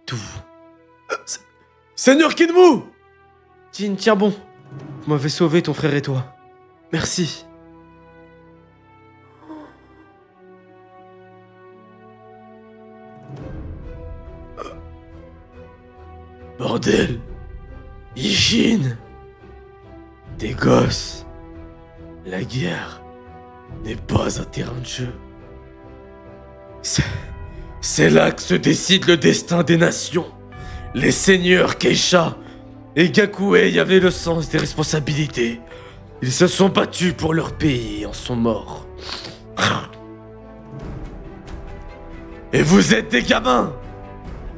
Tout. Seigneur Kinmu! Jin, tiens bon. Vous m'avez sauvé, ton frère et toi. Merci. Bordel! Ishin! Des gosses! La guerre n'est pas un terrain de jeu. C'est là que se décide le destin des nations. Les seigneurs Keisha et Gakuei avaient le sens des responsabilités. Ils se sont battus pour leur pays et en sont morts. Et vous êtes des gamins!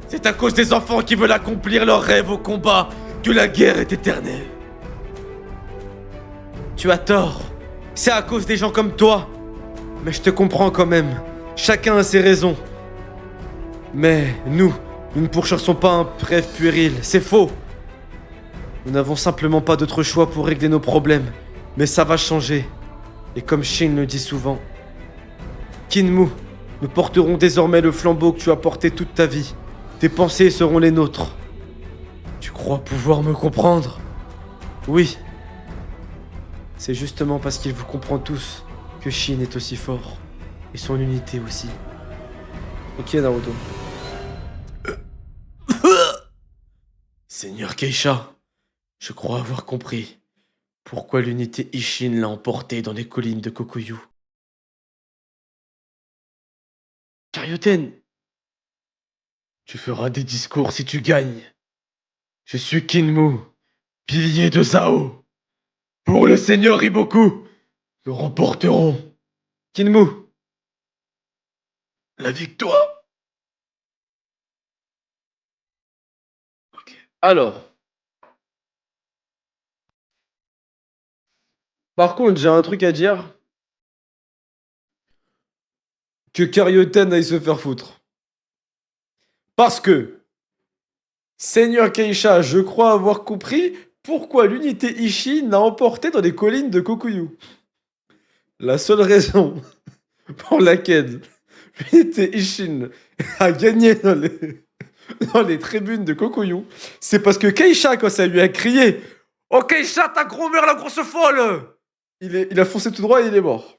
C'est à cause des enfants qui veulent accomplir leurs rêves au combat que la guerre est éternelle. Tu as tort. C'est à cause des gens comme toi. Mais je te comprends quand même. Chacun a ses raisons. Mais nous ne pourchassons pas un rêve puéril. C'est faux. Nous n'avons simplement pas d'autre choix pour régler nos problèmes. Mais ça va changer. Et comme Shin le dit souvent, Kinmu, nous porterons désormais le flambeau que tu as porté toute ta vie. Tes pensées seront les nôtres. Tu crois pouvoir me comprendre? Oui. C'est justement parce qu'il vous comprend tous que Shin est aussi fort. Et son unité aussi. Ok, Naruto. Seigneur Keisha, je crois avoir compris pourquoi l'unité Ishin l'a emporté dans les collines de Kokuyu. Karyoten, tu feras des discours si tu gagnes. Je suis Kinmu, pilier de Zao. Pour le seigneur Iboku, nous remporterons. Kinmu, la victoire. Ok. Alors. Par contre, j'ai un truc à dire. Que Karyoten aille se faire foutre. Parce que, Seigneur Keisha, je crois avoir compris pourquoi l'unité Ishin l'a emporté dans les collines de Kokuyu. La seule raison pour laquelle l'unité Ishin a gagné dans les tribunes de Kokuyu, c'est parce que Keisha, quand ça lui a crié « Oh Keisha, ta grand-mère la grosse folle !» il a foncé tout droit et il est mort.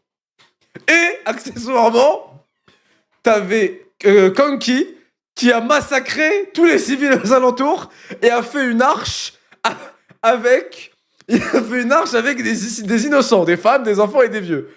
Et, accessoirement, t'avais Kanki qui a massacré tous les civils aux alentours et a fait une arche avec des innocents, des femmes, des enfants et des vieux.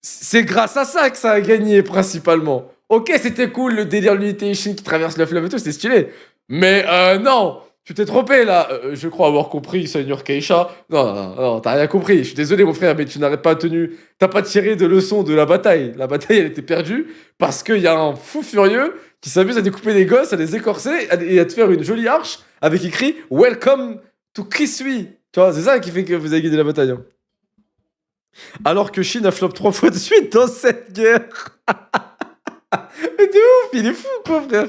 C'est grâce à ça que ça a gagné principalement. Ok, c'était cool le délire de l'unité Ishin qui traverse le fleuve et tout, c'était stylé. Mais non, Tu t'es trompé là. Je crois avoir compris, Seigneur Keisha. Non, non, non, t'as rien compris. Je suis désolé, mon frère, mais tu n'arrêtes pas tenu. T'as pas tiré de leçon de la bataille. La bataille, elle était perdue parce qu'il y a un fou furieux qui s'amuse à découper des gosses, à les écorcer et à te faire une jolie arche avec écrit Welcome to Kisui. Tu vois, c'est ça qui fait que vous avez gagné la bataille. Hein. Alors que Shin a flop 3 fois de suite dans cette guerre. Mais de ouf, il est fou, quoi, frère.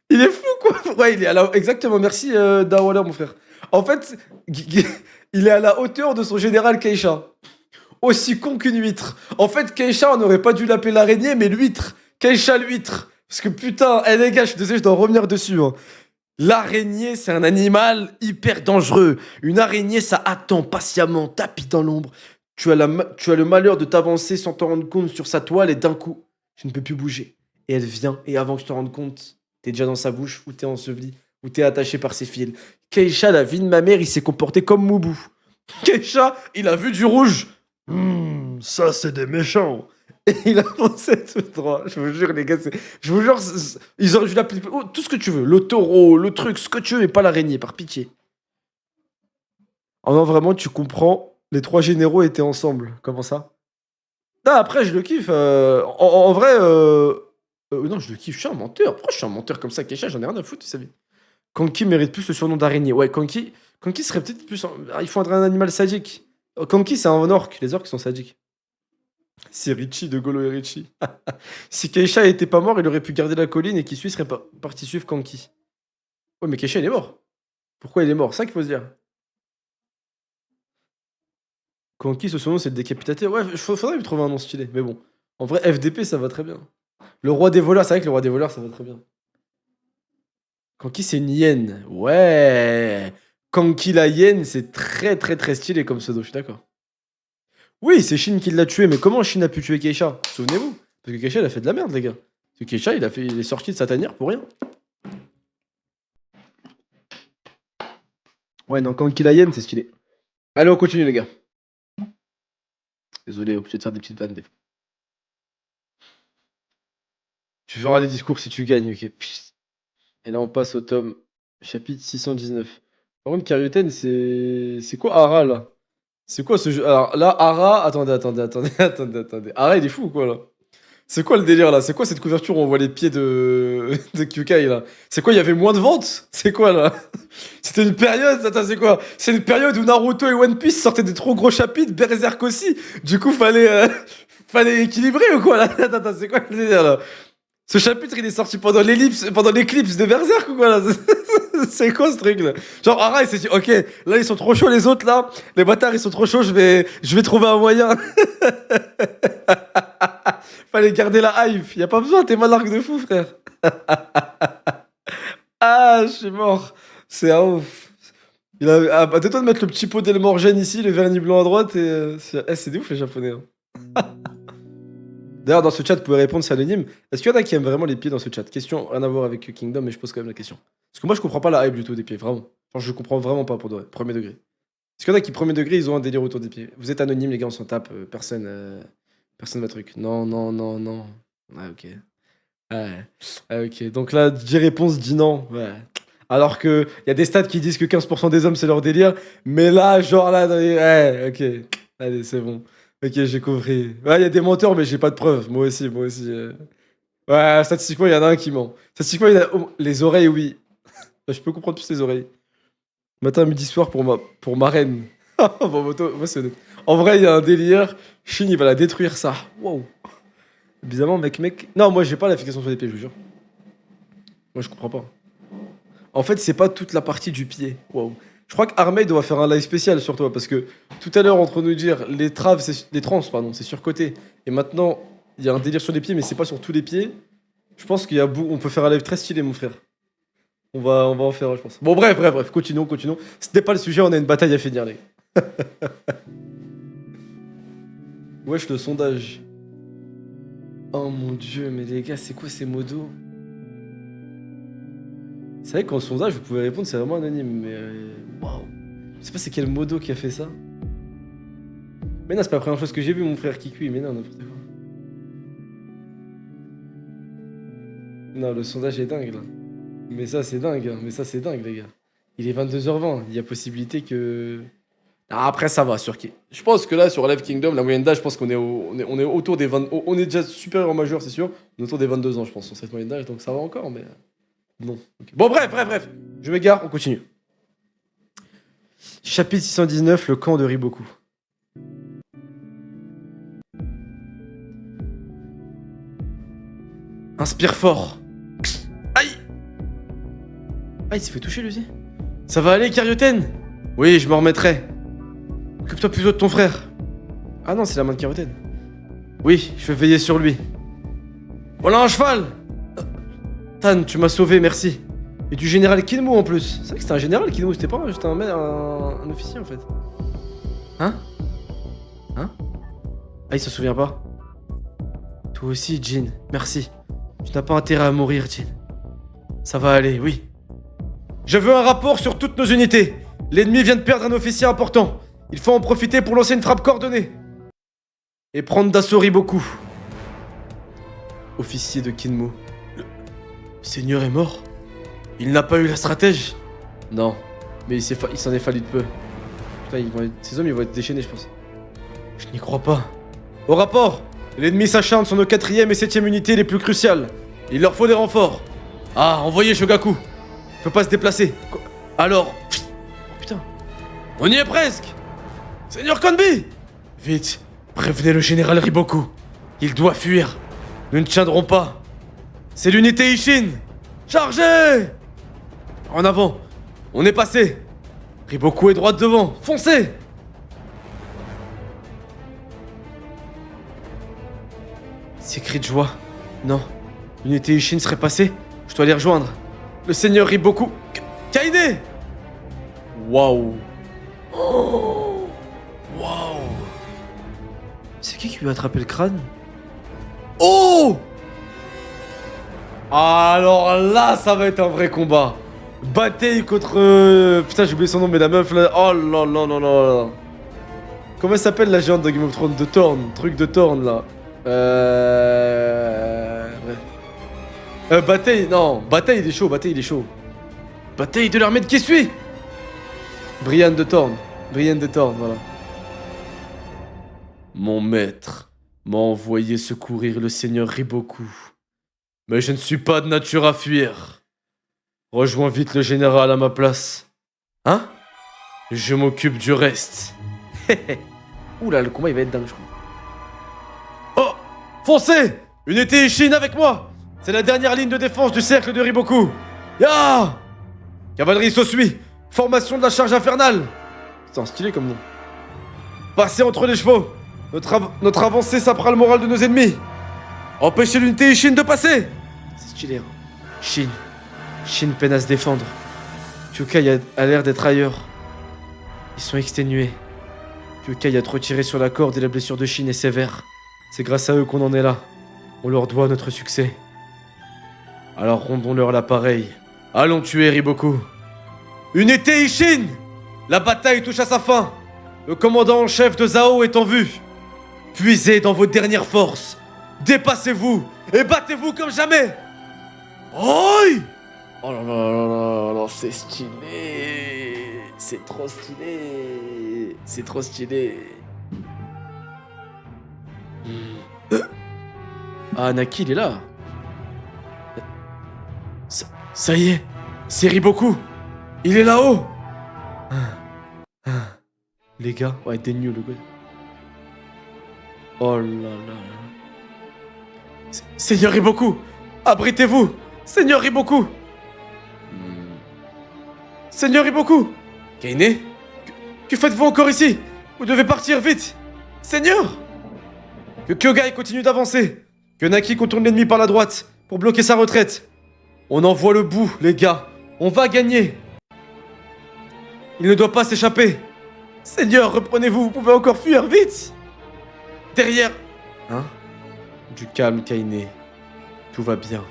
Il est fou, quoi. Ouais, il est à la... Exactement, merci, Dawaller, mon frère. En fait, il est à la hauteur de son général Keisha. Aussi con qu'une huître. En fait, Keisha, on n'aurait pas dû l'appeler l'araignée, mais l'huître. Keisha l'huître. Parce que putain, les gars, je suis désolé, je dois revenir dessus. Hein. L'araignée, c'est un animal hyper dangereux. Une araignée, ça attend patiemment, tapis dans l'ombre. Tu as le malheur de t'avancer sans t'en rendre compte sur sa toile et d'un coup, tu ne peux plus bouger. Et elle vient, et avant que tu te rendes compte, t'es déjà dans sa bouche, ou t'es enseveli, ou t'es attaché par ses fils. Keisha, la vie de ma mère, il s'est comporté comme Moubou. Keisha, il a vu du rouge. Ça, c'est des méchants. Et il a foncé tout droit. Je vous jure, les gars, je vous jure, ils auraient dû l'appeler tout ce que tu veux. Le taureau, le truc, ce que tu veux, et pas l'araignée, par pitié. Oh non, vraiment, tu comprends. Les 3 généraux étaient ensemble. Comment ça? Non, après, je le kiffe. En vrai, non, je le kiffe. Je suis un menteur. Pourquoi je suis un menteur comme ça, Keisha? J'en ai rien à foutre, tu savais. Kanki mérite plus le surnom d'araignée. Ouais, Kanki serait peut-être plus. Il faudrait un animal sadique. Kanki, c'est un orque. Les orques sont sadiques. C'est Richie de Golo et Richie. Si Keisha était pas mort, il aurait pu garder la colline et Kisui serait parti suivre Kanki. Ouais, mais Keisha, il est mort. Pourquoi il est mort? C'est ça qu'il faut se dire. Kanki, ce son nom, c'est le décapitateur. Ouais, faudrait lui trouver un nom stylé. Mais bon. En vrai, FDP, ça va très bien. Le roi des voleurs, c'est vrai que le roi des voleurs, ça va très bien. Kanki, c'est une hyène. Ouais. Kanki la hyène, c'est très très très stylé comme pseudo, je suis d'accord. Oui, c'est Shin qui l'a tué, mais comment Shin a pu tuer Keisha? Souvenez-vous. Parce que Keisha, il a fait de la merde, les gars. Parce que Keisha, il est sorti de sa tanière pour rien. Ouais, non, Kanki la hyène, c'est stylé. Allez, on continue, les gars. Désolé, obligé de faire des petites vannes. Tu feras des discours si tu gagnes, ok. Et là, on passe au tome chapitre 619. Par contre, Karyuten, c'est quoi Ara, là? C'est quoi ce jeu? Alors là, Ara... Attendez. Ara, il est fou ou quoi, là? C'est quoi le délire, là? C'est quoi cette couverture où on voit les pieds de, de Kyukai, là? C'est quoi, il y avait moins de ventes? C'est quoi, là? C'était une période... Attends, c'est quoi? C'est une période où Naruto et One Piece sortaient des trop gros chapitres, Berserk aussi. Du coup, fallait équilibrer ou quoi, là? Attends, c'est quoi le délire, là? Ce chapitre, il est sorti pendant l'éclipse de Berserk ou quoi là? C'est quoi ce truc là? Genre Ara il s'est dit ok là ils sont trop chauds les autres là, les bâtards ils sont trop chauds, je vais trouver un moyen. Fallait garder la hype, y a pas besoin, t'es malarque de fou frère. Ah je suis mort, c'est un ouf. Toi de mettre le petit pot d'Elmorgen ici, le vernis blanc à droite et c'est des ouf les japonais. Hein. D'ailleurs, dans ce chat, vous pouvez répondre, c'est anonyme. Est-ce qu'il y en a qui aiment vraiment les pieds dans ce chat? Question, rien à voir avec Kingdom, mais je pose quand même la question. Parce que moi, je comprends pas la hype du tout des pieds, vraiment. Genre, je comprends vraiment pas pour de vrai, premier degré. Est-ce qu'il y en a qui, premier degré, ils ont un délire autour des pieds? Vous êtes anonyme, les gars, on s'en tape, personne va truc. Non, non, non, non. Ah, ok. Ouais. Ah, ok. Donc là, 10 réponses, 10 non. Ouais. Alors que y a des stats qui disent que 15% des hommes, c'est leur délire. Mais là, genre là, ouais, ok. Allez, c'est bon. Ok, j'ai compris. Ouais, il y a des menteurs, mais j'ai pas de preuves. Moi aussi, moi aussi. Ouais, statistiquement, il y en a un qui ment. Statistiquement, les oreilles, oui. Je peux comprendre plus les oreilles. Matin, midi, soir pour ma reine. Bon, moi, c'est honnête. En vrai, il y a un délire. Shin, il va la détruire, ça. Wow. Bizarrement, mec. Non, moi, j'ai pas la fixation sur les pieds, je vous jure. Moi, je comprends pas. En fait, c'est pas toute la partie du pied. Wow. Je crois qu'Armey doit faire un live spécial sur toi parce que tout à l'heure, entre nous dire les trans, pardon, c'est surcoté. Et maintenant, il y a un délire sur les pieds, mais c'est pas sur tous les pieds. Je pense on peut faire un live très stylé, mon frère. On va en faire, je pense. Bon, bref, continuons. C'était pas le sujet, on a une bataille à finir, les gars. Wesh, le sondage. Oh mon dieu, mais les gars, c'est quoi ces modos? C'est vrai qu'en sondage, vous pouvez répondre, c'est vraiment anonyme, mais waouh. Je sais pas c'est quel modo qui a fait ça. Mais non, c'est pas la première chose que j'ai vu mon frère qui cuit, mais non, n'importe quoi. Non, le sondage est dingue là. Mais ça, c'est dingue, hein. Mais ça, c'est dingue, les gars. Il est 22h20. Il y a possibilité que... Ah, après, ça va, sur qui. Je pense que là, sur Live Kingdom, la moyenne d'âge, je pense qu'on est, on est autour des 20... On est déjà supérieur en majeur, c'est sûr. On est autour des 22 ans, je pense, sur cette moyenne d'âge. Donc ça va encore, mais... Non. Ok. Bon, bref. Je m'égare, on continue. Chapitre 619, le camp de Riboku. Inspire fort. Aïe. Ah, il s'est fait toucher, lui aussi. Ça va aller, Carioten? Oui, je me remettrai. Occupe-toi plutôt de ton frère. Ah non, c'est la main de Carioten. Oui, je vais veiller sur lui. Voilà un cheval. Tan, tu m'as sauvé, merci. Et du général Kinmu en plus. C'est vrai que c'était un général Kinmu, c'était pas juste un officier en fait. Hein? Ah, il se souvient pas. Toi aussi, Jin, merci. Tu n'as pas intérêt à mourir, Jin. Ça va aller, oui. Je veux un rapport sur toutes nos unités. L'ennemi vient de perdre un officier important. Il faut en profiter pour lancer une frappe coordonnée. Et prendre d'assaut Riboku. Officier de Kinmu. Le seigneur est mort? Il n'a pas eu la stratège? Non, mais il s'en est fallu de peu. Putain, ces hommes ils vont être déchaînés, je pense. Je n'y crois pas. Au rapport, l'ennemi s'acharne sur nos 4ème et 7ème unités les plus cruciales. Il leur faut des renforts. Ah, envoyez Shogaku. Je peux pas se déplacer. Alors... Oh, putain. On y est presque. Seigneur Konbi. Vite, prévenez le général Riboku. Il doit fuir. Nous ne tiendrons pas. C'est l'unité Ishin. Chargez! En avant. On est passé. Riboku est droit devant. Foncez! Ces cris de joie. Non. L'unité Ishin serait passée. Je dois les rejoindre. Le seigneur Riboku. Kaine! Waouh. Oh. Waouh. C'est qui lui a attrapé le crâne? Oh! Alors là, ça va être un vrai combat. Bataille contre... Putain, j'ai oublié son nom, mais la meuf là... Oh là là là là. Comment elle s'appelle la géante de Game of Thrones? De Thorn. Truc de Thorn là. Bataille, non. Bataille, il est chaud. Bataille, il est chaud. Bataille de l'armée de qui suit? Brienne de Thorn. Brienne de Thorn, voilà. Mon maître m'a envoyé secourir le seigneur Riboku. Mais je ne suis pas de nature à fuir. Rejoins vite le général à ma place. Hein? Je m'occupe du reste. Oula, le combat il va être dingue, je crois. Oh! Foncez! Unité Ishin avec moi! C'est la dernière ligne de défense du cercle de Riboku. Ya! Cavalerie Sosui! Formation de la charge infernale! Putain, stylé comme nom. Passez entre les chevaux! Notre avancée sapera le moral de nos ennemis! Empêchez l'unité Ishin de passer! C'est stylé, hein. Shin peine à se défendre. Kyukai a l'air d'être ailleurs. Ils sont exténués. Kyukai a trop tiré sur la corde et la blessure de Shin est sévère. C'est grâce à eux qu'on en est là. On leur doit notre succès. Alors rendons-leur l'appareil. Allons tuer Riboku. Unité Ishin! La bataille touche à sa fin. Le commandant en chef de Zao est en vue. Puisez dans vos dernières forces. Dépassez-vous et battez-vous comme jamais. Oi! Oh là là là là là, c'est stylé. C'est trop stylé. C'est trop stylé. Ah, Naki, il est là. Ça y est, c'est Riboku. Il est là-haut. Les gars, ouais, t'es nul, le gars. Oh là là. Seigneur Riboku, abritez-vous. Seigneur Riboku. Seigneur Riboku. Kaine, que faites-vous encore ici? Vous devez partir vite. Seigneur. Que Kyogai continue d'avancer. Que Naki contourne l'ennemi par la droite pour bloquer sa retraite. On en voit le bout, les gars. On va gagner. Il ne doit pas s'échapper. Seigneur, reprenez-vous, vous pouvez encore fuir, vite. Derrière. Hein? Du calme, Kaine. Tout va bien.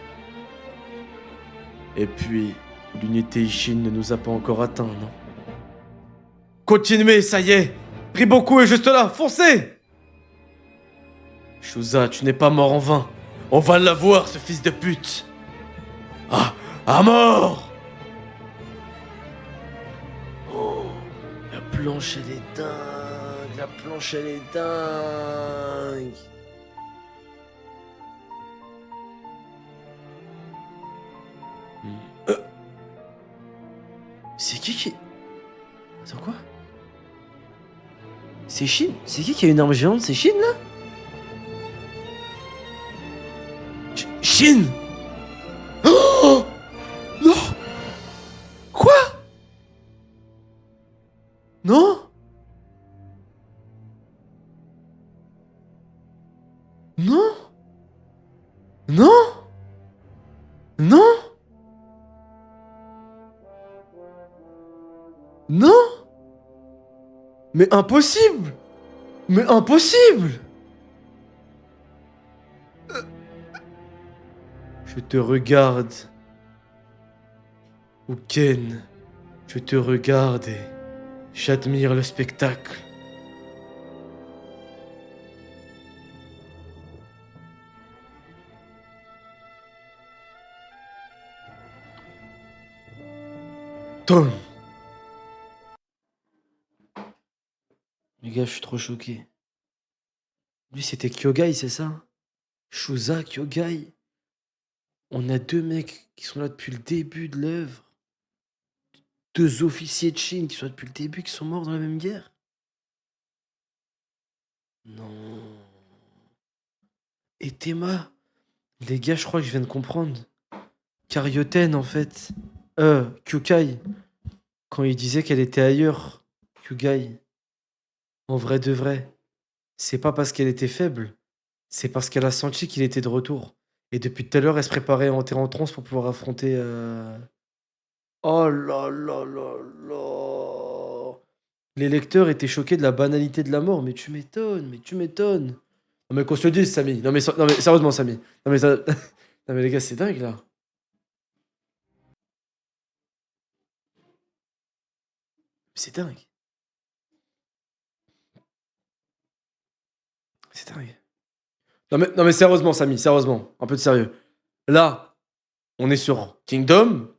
Et puis, l'unité Ishin ne nous a pas encore atteints, non? Continuez, ça y est. Riboku est juste là, foncez. Shuza, tu n'es pas mort en vain. On va l'avoir, ce fils de pute. Ah, à mort. planche, elle est dingue. La planche, elle est dingue. C'est qui... Attends, quoi? C'est Shin? C'est qui a une arme géante? C'est Shin, là? Shin! Oh! Non! Quoi? Non? Non? Non? Non? Non? Mais impossible! Mais impossible! Je te regarde. Uken, je te regarde et j'admire le spectacle. Tom! Les gars, je suis trop choqué. Lui, c'était Kyogai, c'est ça? Shuza, Kyogai. On a deux mecs qui sont là depuis le début de l'œuvre. Deux officiers de Chine qui sont là depuis le début, qui sont morts dans la même guerre. Non. Et Théma. Les gars, je crois que je viens de comprendre. Karyoten, en fait. Kyukai. Quand il disait qu'elle était ailleurs. Kyugai. En vrai de vrai. C'est pas parce qu'elle était faible. C'est parce qu'elle a senti qu'il était de retour. Et depuis tout à l'heure, elle se préparait à entrer en transe pour pouvoir affronter... Oh là là là là. Les lecteurs étaient choqués de la banalité de la mort. Mais tu m'étonnes, mais tu m'étonnes. Non mais qu'on se le dise, Samy. Non mais sérieusement, Samy. Non mais, non mais les gars, c'est dingue là. C'est dingue. C'est dingue. Non mais sérieusement, Samy, sérieusement. Un peu de sérieux. Là, on est sur Kingdom.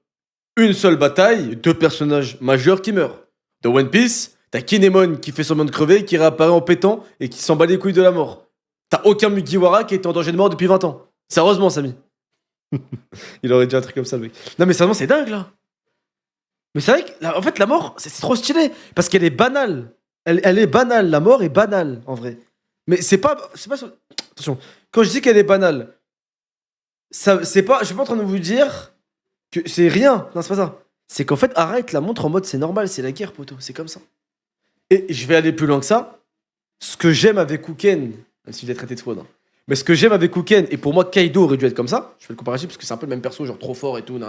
Une seule bataille, deux personnages majeurs qui meurent. Dans One Piece, t'as Kinemon qui fait semblant de crever, qui réapparaît en pétant et qui s'en bat les couilles de la mort. T'as aucun Mugiwara qui était en danger de mort depuis 20 ans. Sérieusement, Samy. Il aurait dit un truc comme ça, le mec. Non, mais sérieusement, c'est dingue, là. Mais c'est vrai que, en fait, la mort, c'est trop stylé. Parce qu'elle est banale. Elle est banale. La mort est banale, en vrai. Mais c'est pas... Attention. Quand je dis qu'elle est banale, c'est pas... Je suis pas en train de vous dire... que c'est rien, non c'est pas ça. C'est qu'en fait, arrête la montre en mode c'est normal, c'est la guerre, poteau, c'est comme ça. Et je vais aller plus loin que ça. Ce que j'aime avec Uken, même si je l'ai traité de faune, hein, mais ce que j'aime avec Uken, et pour moi Kaido aurait dû être comme ça, je fais le comparatif parce que c'est un peu le même perso, genre trop fort et tout,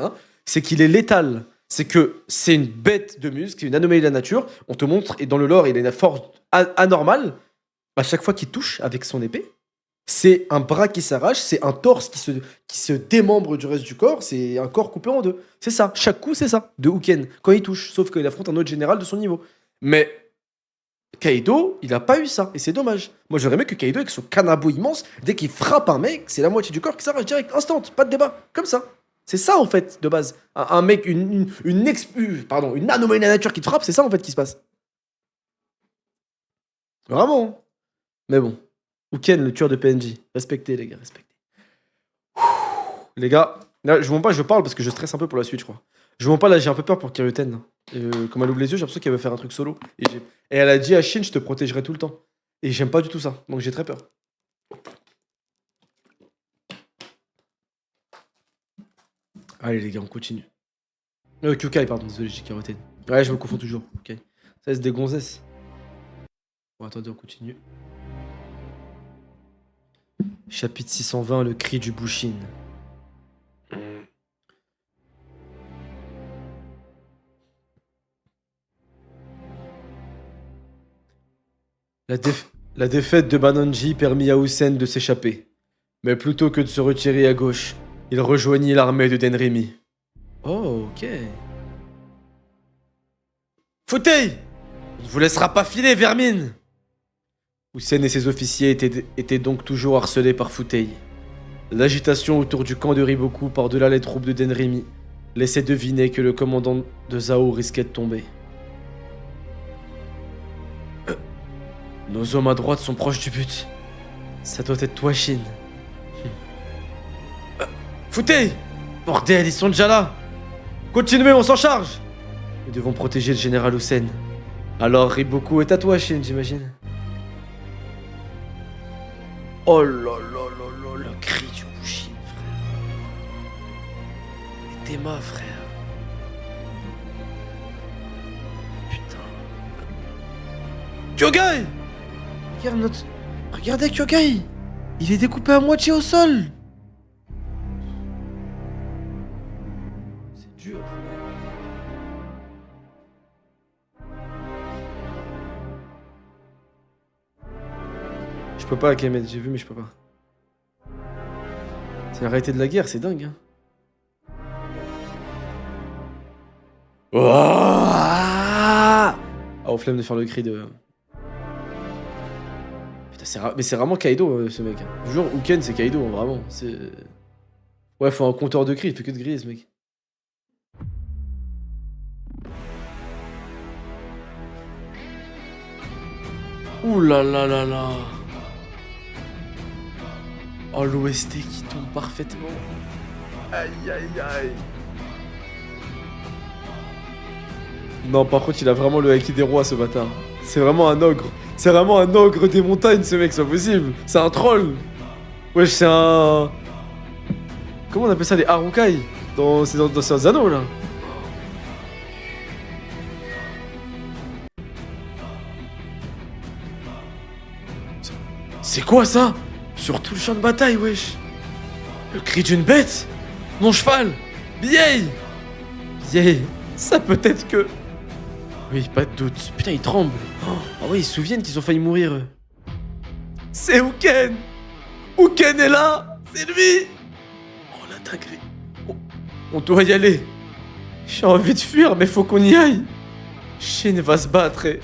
c'est qu'il est létal. C'est que c'est une bête de muscle, c'est une anomalie de la nature. On te montre, et dans le lore, il a une force anormale. À chaque fois qu'il touche avec son épée, c'est un bras qui s'arrache, c'est un torse qui se démembre du reste du corps, c'est un corps coupé en deux. C'est ça, chaque coup c'est ça, de Uken, quand il touche, sauf qu'il affronte un autre général de son niveau. Mais Kaido, il a pas eu ça, et c'est dommage. Moi j'aurais aimé que Kaido, avec son canabo immense, dès qu'il frappe un mec, c'est la moitié du corps qui s'arrache direct, instant, pas de débat, comme ça. C'est ça en fait, de base. Un mec, une anomalie de la nature qui te frappe, c'est ça en fait qui se passe. Vraiment. Mais bon. Uken, le tueur de PNJ. Respectez, les gars, respectez. Les gars, là, je vous montre pas, je parle parce que je stresse un peu pour la suite, je crois. Je vous montre pas, là, j'ai un peu peur pour Kiruten. Comme elle ouvre les yeux, j'ai l'impression qu'elle veut faire un truc solo. Et elle a dit à Shin, je te protégerai tout le temps. Et j'aime pas du tout ça, donc j'ai très peur. Allez, les gars, on continue. Kyukai, pardon, désolé, j'ai Kiruten. Ouais, je me confonds toujours. Ok. Ça, c'est des gonzesses. Bon, attendez, on continue. Chapitre 620, le cri du Bushin. La défaite de Banonji permit à Usen de s'échapper. Mais plutôt que de se retirer à gauche, il rejoignit l'armée de Denrimi. Oh, ok. Futei! On ne vous laissera pas filer, vermine! Usen et ses officiers étaient donc toujours harcelés par Futei. L'agitation autour du camp de Riboku par-delà les troupes de Denrimi laissait deviner que le commandant de Zao risquait de tomber. Nos hommes à droite sont proches du but. Ça doit être toi, Shin. Foutez! Bordel, ils sont déjà là! Continuez, on s'en charge! Nous devons protéger le général Hussein. Alors, Riboku est à toi, Shin, j'imagine. Oh là là là là, le cri du Bushin, frère. Et Tema, frère. Putain. Kyogai! Regardez Kyogai! Il est découpé à moitié au sol! C'est dur, frère. Je peux pas, Kemet, j'ai vu, mais je peux pas. C'est la réalité de la guerre, c'est dingue, hein. Ah, oh, flemme de faire le cri de... Putain, mais c'est vraiment Kaido, ce mec. Je vous jure, Uken, c'est Kaido, hein, vraiment. C'est... Ouais, faut un compteur de cris, il fait que de griller, ce mec. Ouh là là là là. Oh, l'OST qui tombe parfaitement. Aïe aïe aïe. Non, par contre, il a vraiment le haki des rois, ce bâtard. C'est vraiment un ogre. C'est vraiment un ogre des montagnes, ce mec, c'est pas possible. C'est un troll. Wesh, c'est un... Comment on appelle ça, les Harukai? C'est dans ces anneaux, là. C'est quoi, ça? Sur tout le champ de bataille, wesh. Le cri d'une bête? Mon cheval! Vieille! Vieille, ça peut être que... Oui, pas de doute. Putain, ils tremblent. Ah ouais, ils se souviennent qu'ils ont failli mourir, eux. C'est Uken! Uken est là! C'est lui! Oh, la dinguerie. On doit y aller. J'ai envie de fuir, mais faut qu'on y aille. Shin va se battre et...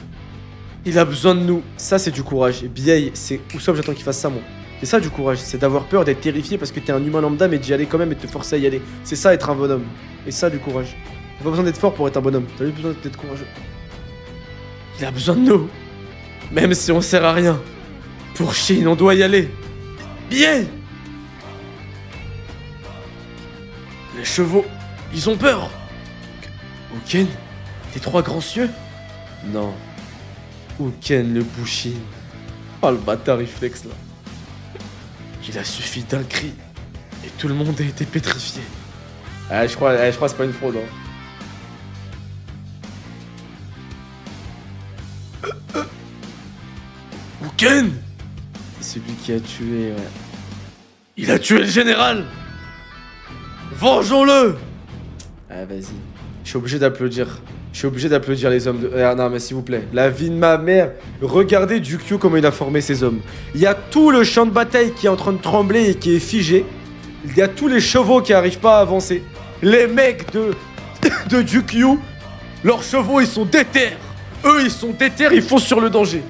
Il a besoin de nous. Ça, c'est du courage. Et Bieil, c'est... Usopp, j'attends qu'il fasse ça, moi. C'est ça, du courage. C'est d'avoir peur, d'être terrifié parce que t'es un humain lambda, mais d'y aller quand même et de te forcer à y aller. C'est ça, être un bonhomme. Et ça, du courage. T'as pas besoin d'être fort pour être un bonhomme. T'as juste besoin d'être courageux. Il a besoin de nous. Même si on sert à rien. Pour Shin, on doit y aller. Bieil! Les chevaux, ils ont peur. Uken, tes trois grands cieux? Non. Uken le Bushin. Oh le bâtard, il flex là. Il a suffi d'un cri et tout le monde a été pétrifié. Ah, je crois que c'est pas une fraude. Hein. Uken! C'est celui qui a tué, ouais. Il a tué le général! Vengeons-le! Ah, vas-y. Je suis obligé d'applaudir. Je suis obligé d'applaudir les hommes de... non, mais s'il vous plaît. La vie de ma mère. Regardez Jukyu comment il a formé ses hommes. Il y a tout le champ de bataille qui est en train de trembler et qui est figé. Il y a tous les chevaux qui arrivent pas à avancer. Les mecs de Jukyu, leurs chevaux, ils sont déter. Eux, ils sont déter, ils foncent sur le danger.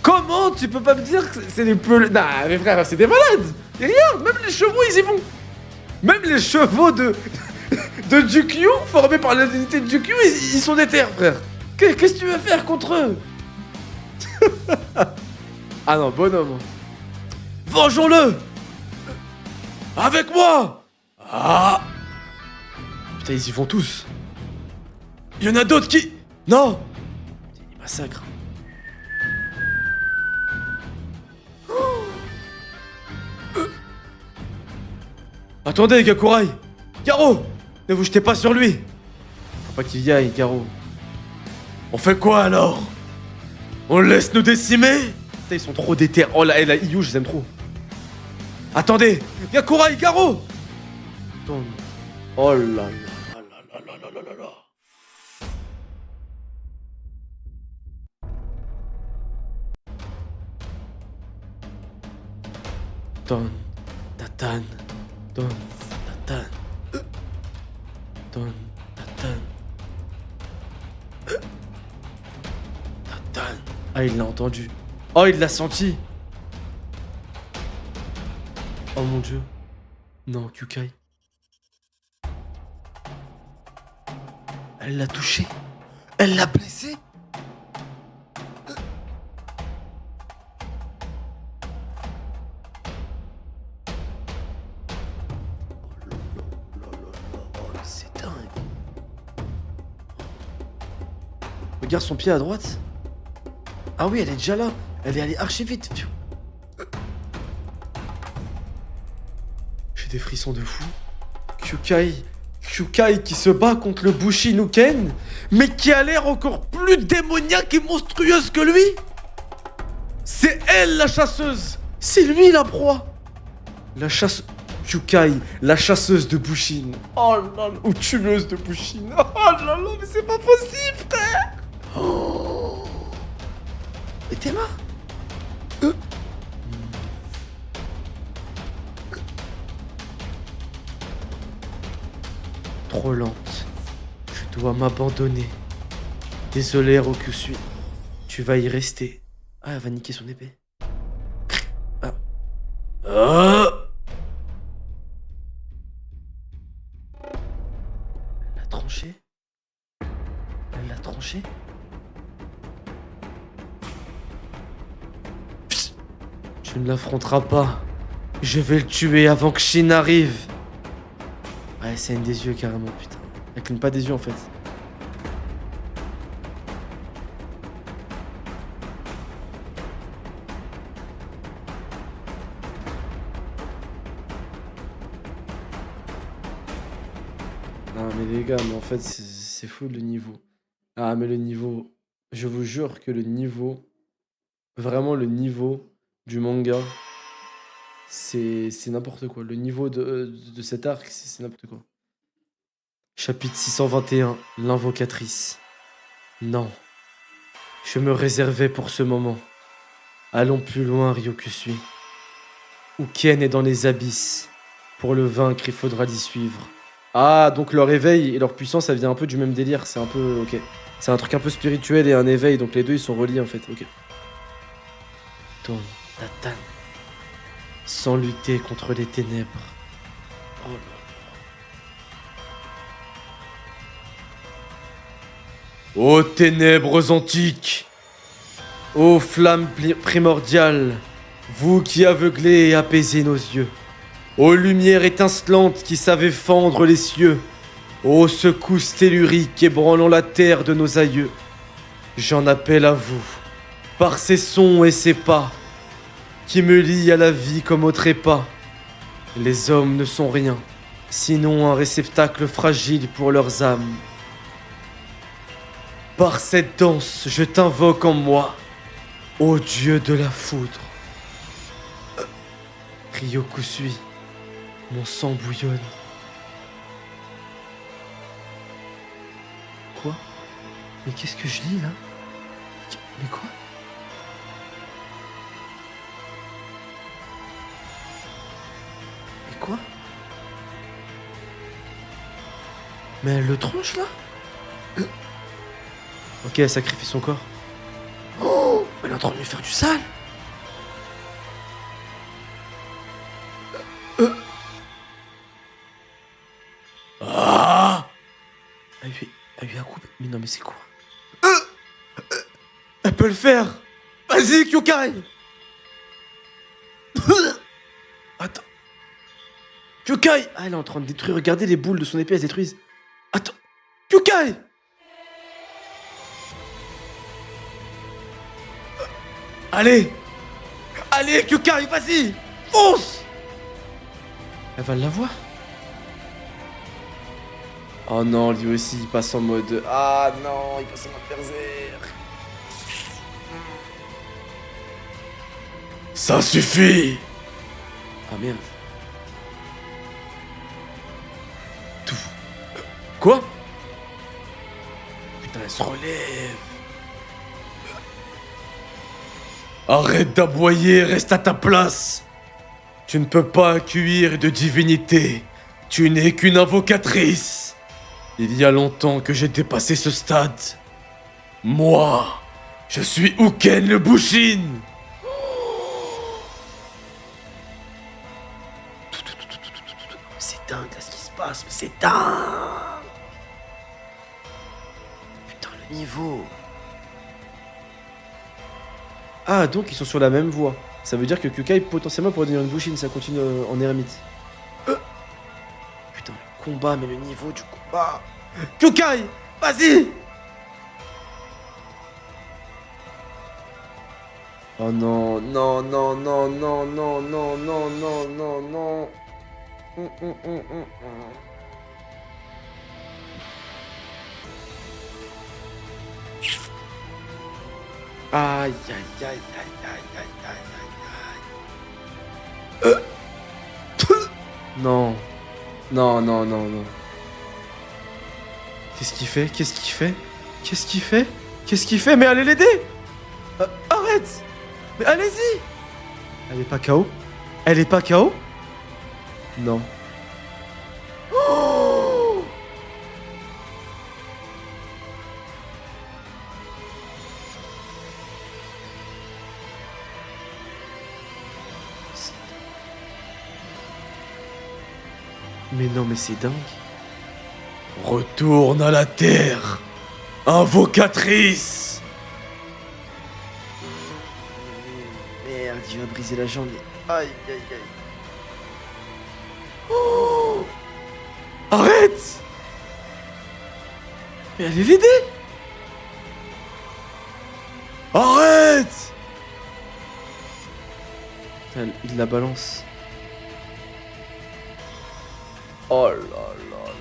Comment tu peux pas me dire que c'est les plus... Non, mais frère, c'est des malades. Et regarde, même les chevaux, ils y vont. Même les chevaux de Jukyu, formés par l'unité de Jukyu, ils sont déter, frère. Qu'est-ce que tu veux faire contre eux? Ah non, bonhomme. Vengeons-le. Avec moi. Ah. Putain, ils y vont tous. Il y en a d'autres qui... Non. Putain, ils massacrent. Attendez, Gakurai. Garo, ne vous jetez pas sur lui. Faut pas qu'il y aille, Garo. On fait quoi alors? On le laisse nous décimer? Putain, ils sont trop déter. Oh la Iyu, je les aime trop. Attendez, Gakurai, Garo. Oh là là là là là là là là. Don, Tatan, Don, Tatan, Don, Tatan, Tatan. Ah, il l'a entendu. Oh, il l'a senti. Oh mon dieu. Non, Kyukai. Elle l'a touché. Elle l'a blessé. Regarde son pied à droite. Ah oui, elle est déjà là. Elle est allée archi vite. J'ai des frissons de fou. Kyukai qui se bat contre le Bushinuken, mais qui a l'air encore plus démoniaque et monstrueuse que lui. C'est elle la chasseuse. C'est lui la proie. La chasse... Kyukai, la chasseuse de Bushin. Oh là là, ou tueuse de Bushin. Oh là là, mais c'est pas possible, frère. Oh. Et t'es là Trop lente. Je dois m'abandonner. Désolé, Rokusui. Tu vas y rester. Ah, elle va niquer son épée. Ah. Ah. Elle l'a tranché. Elle l'a tranché. Tu ne l'affronteras pas. Je vais le tuer avant que Shin arrive. Ouais, elle saigne des yeux carrément, putain. Elle cligne pas des yeux en fait. Non mais les gars, mais en fait c'est fou le niveau. Ah mais le niveau, je vous jure que le niveau, vraiment le niveau du manga, c'est n'importe quoi. Le niveau de cet arc, c'est n'importe quoi. Chapitre 621, l'invocatrice. Non, je me réservais pour ce moment. Allons plus loin, Ryokusui. Uken est dans les abysses. Pour le vaincre, il faudra l'y suivre. Ah, donc leur éveil et leur puissance, ça vient un peu du même délire. C'est un peu... Ok. C'est un truc un peu spirituel et un éveil, donc les deux, ils sont reliés, en fait. Ok. Ton Tatan. Sans lutter contre les ténèbres. Oh là là. Ô ténèbres antiques, ô flammes primordiales, vous qui aveuglez et apaisez nos yeux, ô lumières étincelantes qui savez fendre les cieux, ô secousses telluriques ébranlant la terre de nos aïeux, j'en appelle à vous, par ces sons et ces pas, qui me lient à la vie comme au trépas. Les hommes ne sont rien, sinon un réceptacle fragile pour leurs âmes. Par cette danse, je t'invoque en moi, ô dieu de la foudre. Ryokusui, mon sang bouillonne. Quoi? Mais qu'est-ce que je lis là? Mais quoi? Mais quoi? Mais elle le tronche là? Ok, elle sacrifie son corps. Oh, elle est en train de lui faire du sale. Ah, elle lui a coupé. Mais non, mais c'est quoi? Elle peut le faire. Vas-y, Kyukai. Attends. Kyukai. Ah, elle est en train de détruire. Regardez les boules de son épée, elles se détruisent. Attends. Kyukai. Allez! Allez, Kyukai, vas-y! Fonce! Elle va l'avoir? Oh non, lui aussi, il passe en mode... Ah non, il passe en mode berserk. Ça suffit! Ah merde. Tout. Quoi? Putain, elle se relève. Arrête d'aboyer, reste à ta place. Tu ne peux pas accueillir de divinité. Tu n'es qu'une invocatrice. Il y a longtemps que j'ai dépassé ce stade. Moi, je suis Uken le Bushin. C'est dingue là ce qui se passe, mais c'est dingue. Putain, le niveau. Ah, donc ils sont sur la même voie. Ça veut dire que Kyukai potentiellement pourrait devenir une Bushin, ça continue en ermite. Putain, le combat, mais le niveau du combat. Kyukai, vas-y. Oh non, non, non, non, non, non, non, non, non, non, non. Hum. Aïe, aïe, aïe, aïe, aïe, aïe, aïe, aïe, aïe. Non. Non, non, non, non. Qu'est-ce qu'il fait? Qu'est-ce qu'il fait? Qu'est-ce qu'il fait? Qu'est-ce qu'il fait? Mais allez l'aider! Arrête! Mais allez-y! Elle est pas KO? Elle est pas KO? Non. Oh! Mais non, mais c'est dingue. Retourne à la terre, invocatrice! Merde, il va briser la jambe. Aïe, aïe, aïe. Oh! Arrête! Mais allez l'aider! Arrête! Putain, il la balance. Oh là là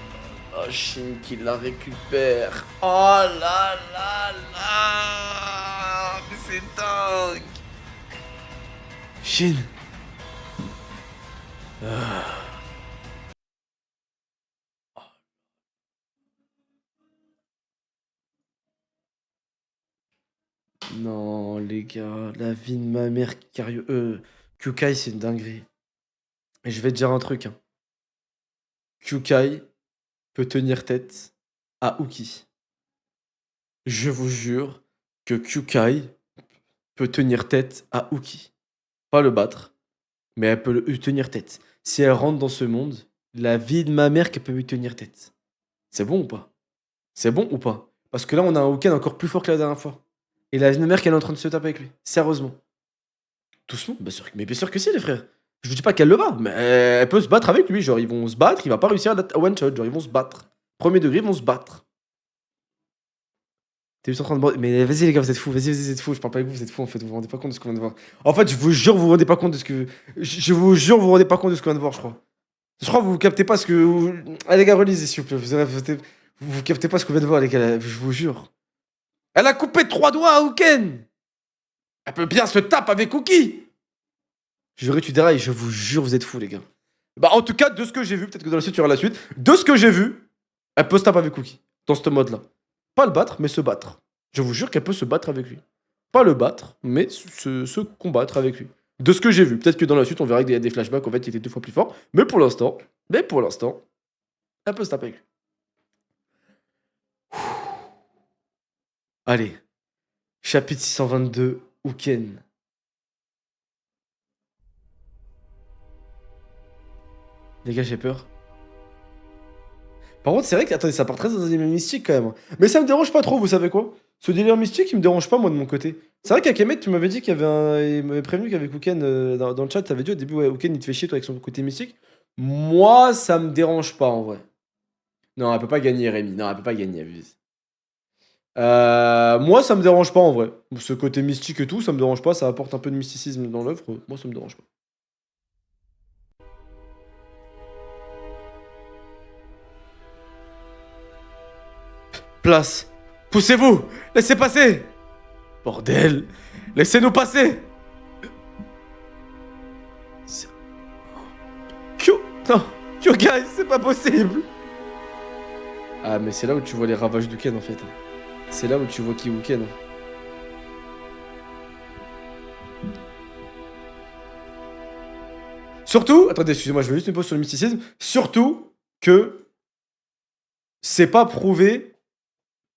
là, Shin qui la récupère. Oh là là là! Mais c'est dingue! Shin! Non, les gars, la vie de ma mère, Kyukai, c'est une dinguerie. Et je vais te dire un truc, hein. Kyukai peut tenir tête à Uki. Je vous jure que Kyukai peut tenir tête à Uki. Pas le battre, mais elle peut lui tenir tête. Si elle rentre dans ce monde, la vie de ma mère qu'elle peut lui tenir tête. C'est bon ou pas? C'est bon ou pas? Parce que là, on a un Uken encore plus fort que la dernière fois. Et la vie de ma mère qu'elle est en train de se taper avec lui. Sérieusement. Doucement? Mais bien sûr que si, les frères. Je vous dis pas qu'elle le bat, mais elle peut se battre avec lui. Genre, ils vont se battre, il va pas réussir à one shot. Genre, ils vont se battre. Premier degré, ils vont se battre. T'es juste en train de. Mais vas-y, les gars, vous êtes fous. Vas-y, vous êtes fous. Je parle pas avec vous, vous êtes fous en fait. Vous vous rendez pas compte de ce qu'on vient de voir. En fait, je vous jure, vous vous rendez pas compte de ce que. Je vous jure, vous vous rendez pas compte de ce qu'on vient de voir, je crois. Je crois que vous captez pas ce que. Allez, les gars, relisez, s'il vous plaît. Vous captez pas ce qu'on vient de voir, les gars. Je vous jure. Elle a coupé 3 doigts à Uken. Elle peut bien se taper avec Uki. J'aurais tu dérailles, je vous jure, vous êtes fous, les gars. Bah, en tout cas, de ce que j'ai vu, peut-être que dans la suite, il y aura la suite. De ce que j'ai vu, elle peut se taper avec Cookie. Dans ce mode-là. Pas le battre, mais se battre. Je vous jure qu'elle peut se battre avec lui. Pas le battre, mais se combattre avec lui. De ce que j'ai vu. Peut-être que dans la suite, on verra qu'il y a des flashbacks, en fait, il était 2 fois plus fort. Mais pour l'instant, elle peut se taper avec lui. Allez. Chapitre 622, Uken. Les gars, j'ai peur. Par contre, c'est vrai que, attendez, ça part très dans un délire mystique quand même. Mais ça me dérange pas trop, vous savez quoi? Ce délire mystique, il me dérange pas, moi, de mon côté. C'est vrai qu'Akemet, tu m'avais dit qu'il y avait un. Il m'avait prévenu qu'avec Uken, dans le chat, t'avais dit au début, ouais, Uken, il te fait chier, toi, avec son côté mystique. Moi, ça me dérange pas, en vrai. Non, elle peut pas gagner, Rémi. Non, elle peut pas gagner, abuse. Moi, ça me dérange pas, en vrai. Ce côté mystique et tout, ça me dérange pas. Ça apporte un peu de mysticisme dans l'œuvre. Moi, ça me dérange pas. Place. Poussez-vous. Laissez passer. Bordel. Laissez-nous passer. Kyo. Non. Kyo, guys, c'est pas possible. Ah, mais c'est là où tu vois les ravages du Ken, en fait. C'est là où tu vois qui est Ken. Surtout, attendez, excusez-moi, je veux juste une pause sur le mysticisme. Surtout que c'est pas prouvé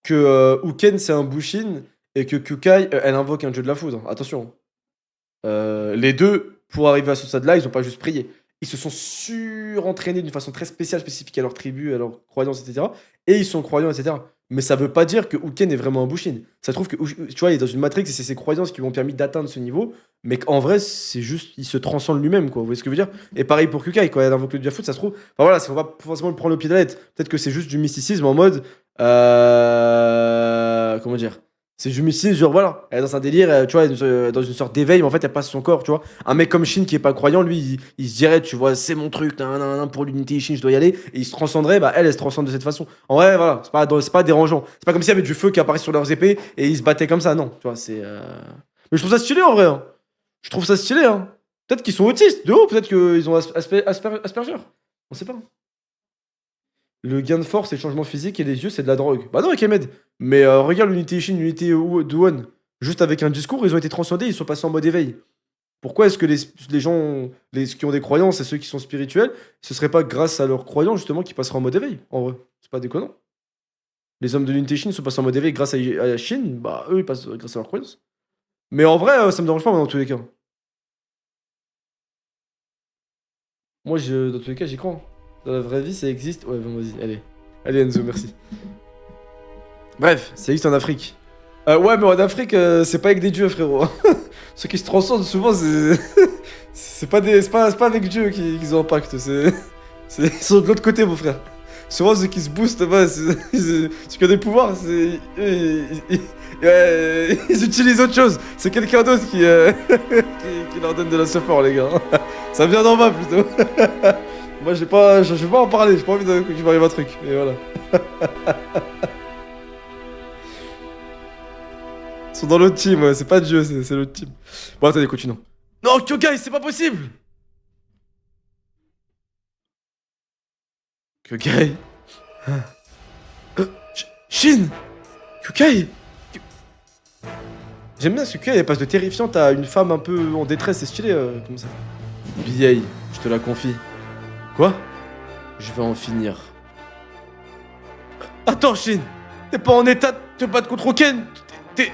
que Uken c'est un Bushin et que Kyukai elle invoque un dieu de la foudre. Attention. Les deux, pour arriver à ce stade-là, ils ont pas juste prié. Ils se sont surentraînés d'une façon très spéciale, spécifique à leur tribu, à leurs croyances, etc. Et ils sont croyants, etc. Mais ça veut pas dire que Uken est vraiment un Bushin. Ça trouve que, tu vois, il est dans une matrix et c'est ses croyances qui lui ont permis d'atteindre ce niveau. Mais qu'en vrai, c'est juste, il se transcende lui-même, quoi. Vous voyez ce que je veux dire? Et pareil pour Kyukai, quand elle invoque le dieu de la foudre, ça se trouve. Enfin voilà, faut pas forcément le prendre au pied de la lettre. Peut-être que c'est juste du mysticisme en mode. Comment dire? C'est du mystique, genre voilà, elle est dans un délire, tu vois, dans une sorte d'éveil, mais en fait, elle passe son corps, tu vois. Un mec comme Shin qui est pas croyant, lui, il se dirait, tu vois, c'est mon truc, nan, nan, nan, pour l'unité Shin, je dois y aller, et il se transcenderait, bah elle se transcende de cette façon. En vrai, voilà, c'est pas dérangeant. C'est pas comme s'il y avait du feu qui apparaissait sur leurs épées et ils se battaient comme ça, non, tu vois, c'est. Mais je trouve ça stylé en vrai, hein. Je trouve ça stylé, hein. Peut-être qu'ils sont autistes, de haut, peut-être qu'ils ont Asperger. On sait pas. Le gain de force et le changement physique et les yeux, c'est de la drogue. Bah non, avec Ahmed. Mais regarde l'unité Ishin, l'unité Douan. Juste avec un discours, ils ont été transcendés, ils sont passés en mode éveil. Pourquoi est-ce que les gens qui ont des croyances et ceux qui sont spirituels, ce serait pas grâce à leurs croyances justement qu'ils passeraient en mode éveil, en vrai? C'est pas déconnant. Les hommes de l'unité Shin sont passés en mode éveil grâce à Shin, bah eux ils passent grâce à leurs croyances. Mais en vrai, ça me dérange pas moi, dans tous les cas. Moi, dans tous les cas, j'y crois, hein. Dans la vraie vie, ça existe. Ouais, bon, vas-y, allez. Allez, Enzo, merci. Bref, ça existe en Afrique. Ouais, mais en Afrique, c'est pas avec des dieux, frérot. Ceux qui se transcendent, souvent, c'est. C'est pas avec Dieu qu'ils ont un pacte. Ils sont de l'autre côté, mon frère. Souvent, ceux qui se boostent, bah, ceux qui ont des pouvoirs, ils utilisent autre chose. C'est quelqu'un d'autre qui leur donne de la support, les gars. Ça vient d'en bas, plutôt. Moi, je vais pas en parler. J'ai pas envie qu'il m'arrive un truc. Et voilà. Ils sont dans l'autre team, ouais. C'est pas Dieu, c'est l'autre team. Bon, attendez, continuons. Non, Kyogai, c'est pas possible! Kyogai? Shin! Kyogai! J'aime bien ce Kyogai, elle passe de terrifiante à une femme un peu en détresse, c'est stylé, comme ça. BA, je te la confie. Quoi? Je vais en finir. Attends, Shin! T'es pas en état de te battre contre Oken! T'es.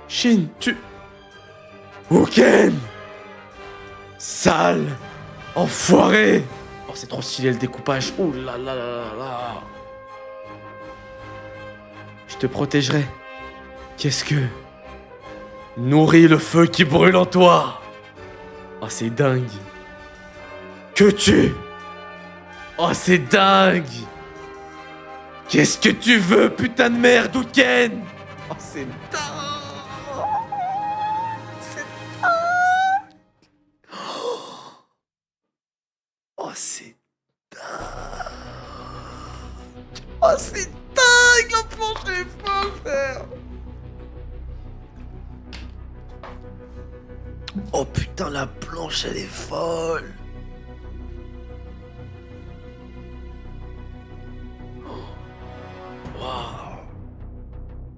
Shin, tu. Oken! Sale! Enfoiré! Oh, c'est trop stylé le découpage. Oh là là là là là. Je te protégerai. Qu'est-ce que. Nourris le feu qui brûle en toi! Oh, c'est dingue! Que tu. Oh, c'est dingue! Qu'est-ce que tu veux, putain de merde, Ouken? Oh, c'est dingue! C'est dingue! Oh, c'est dingue! Oh, c'est dingue! La planche est folle, frère! Oh putain, la planche, elle est folle! Waouh!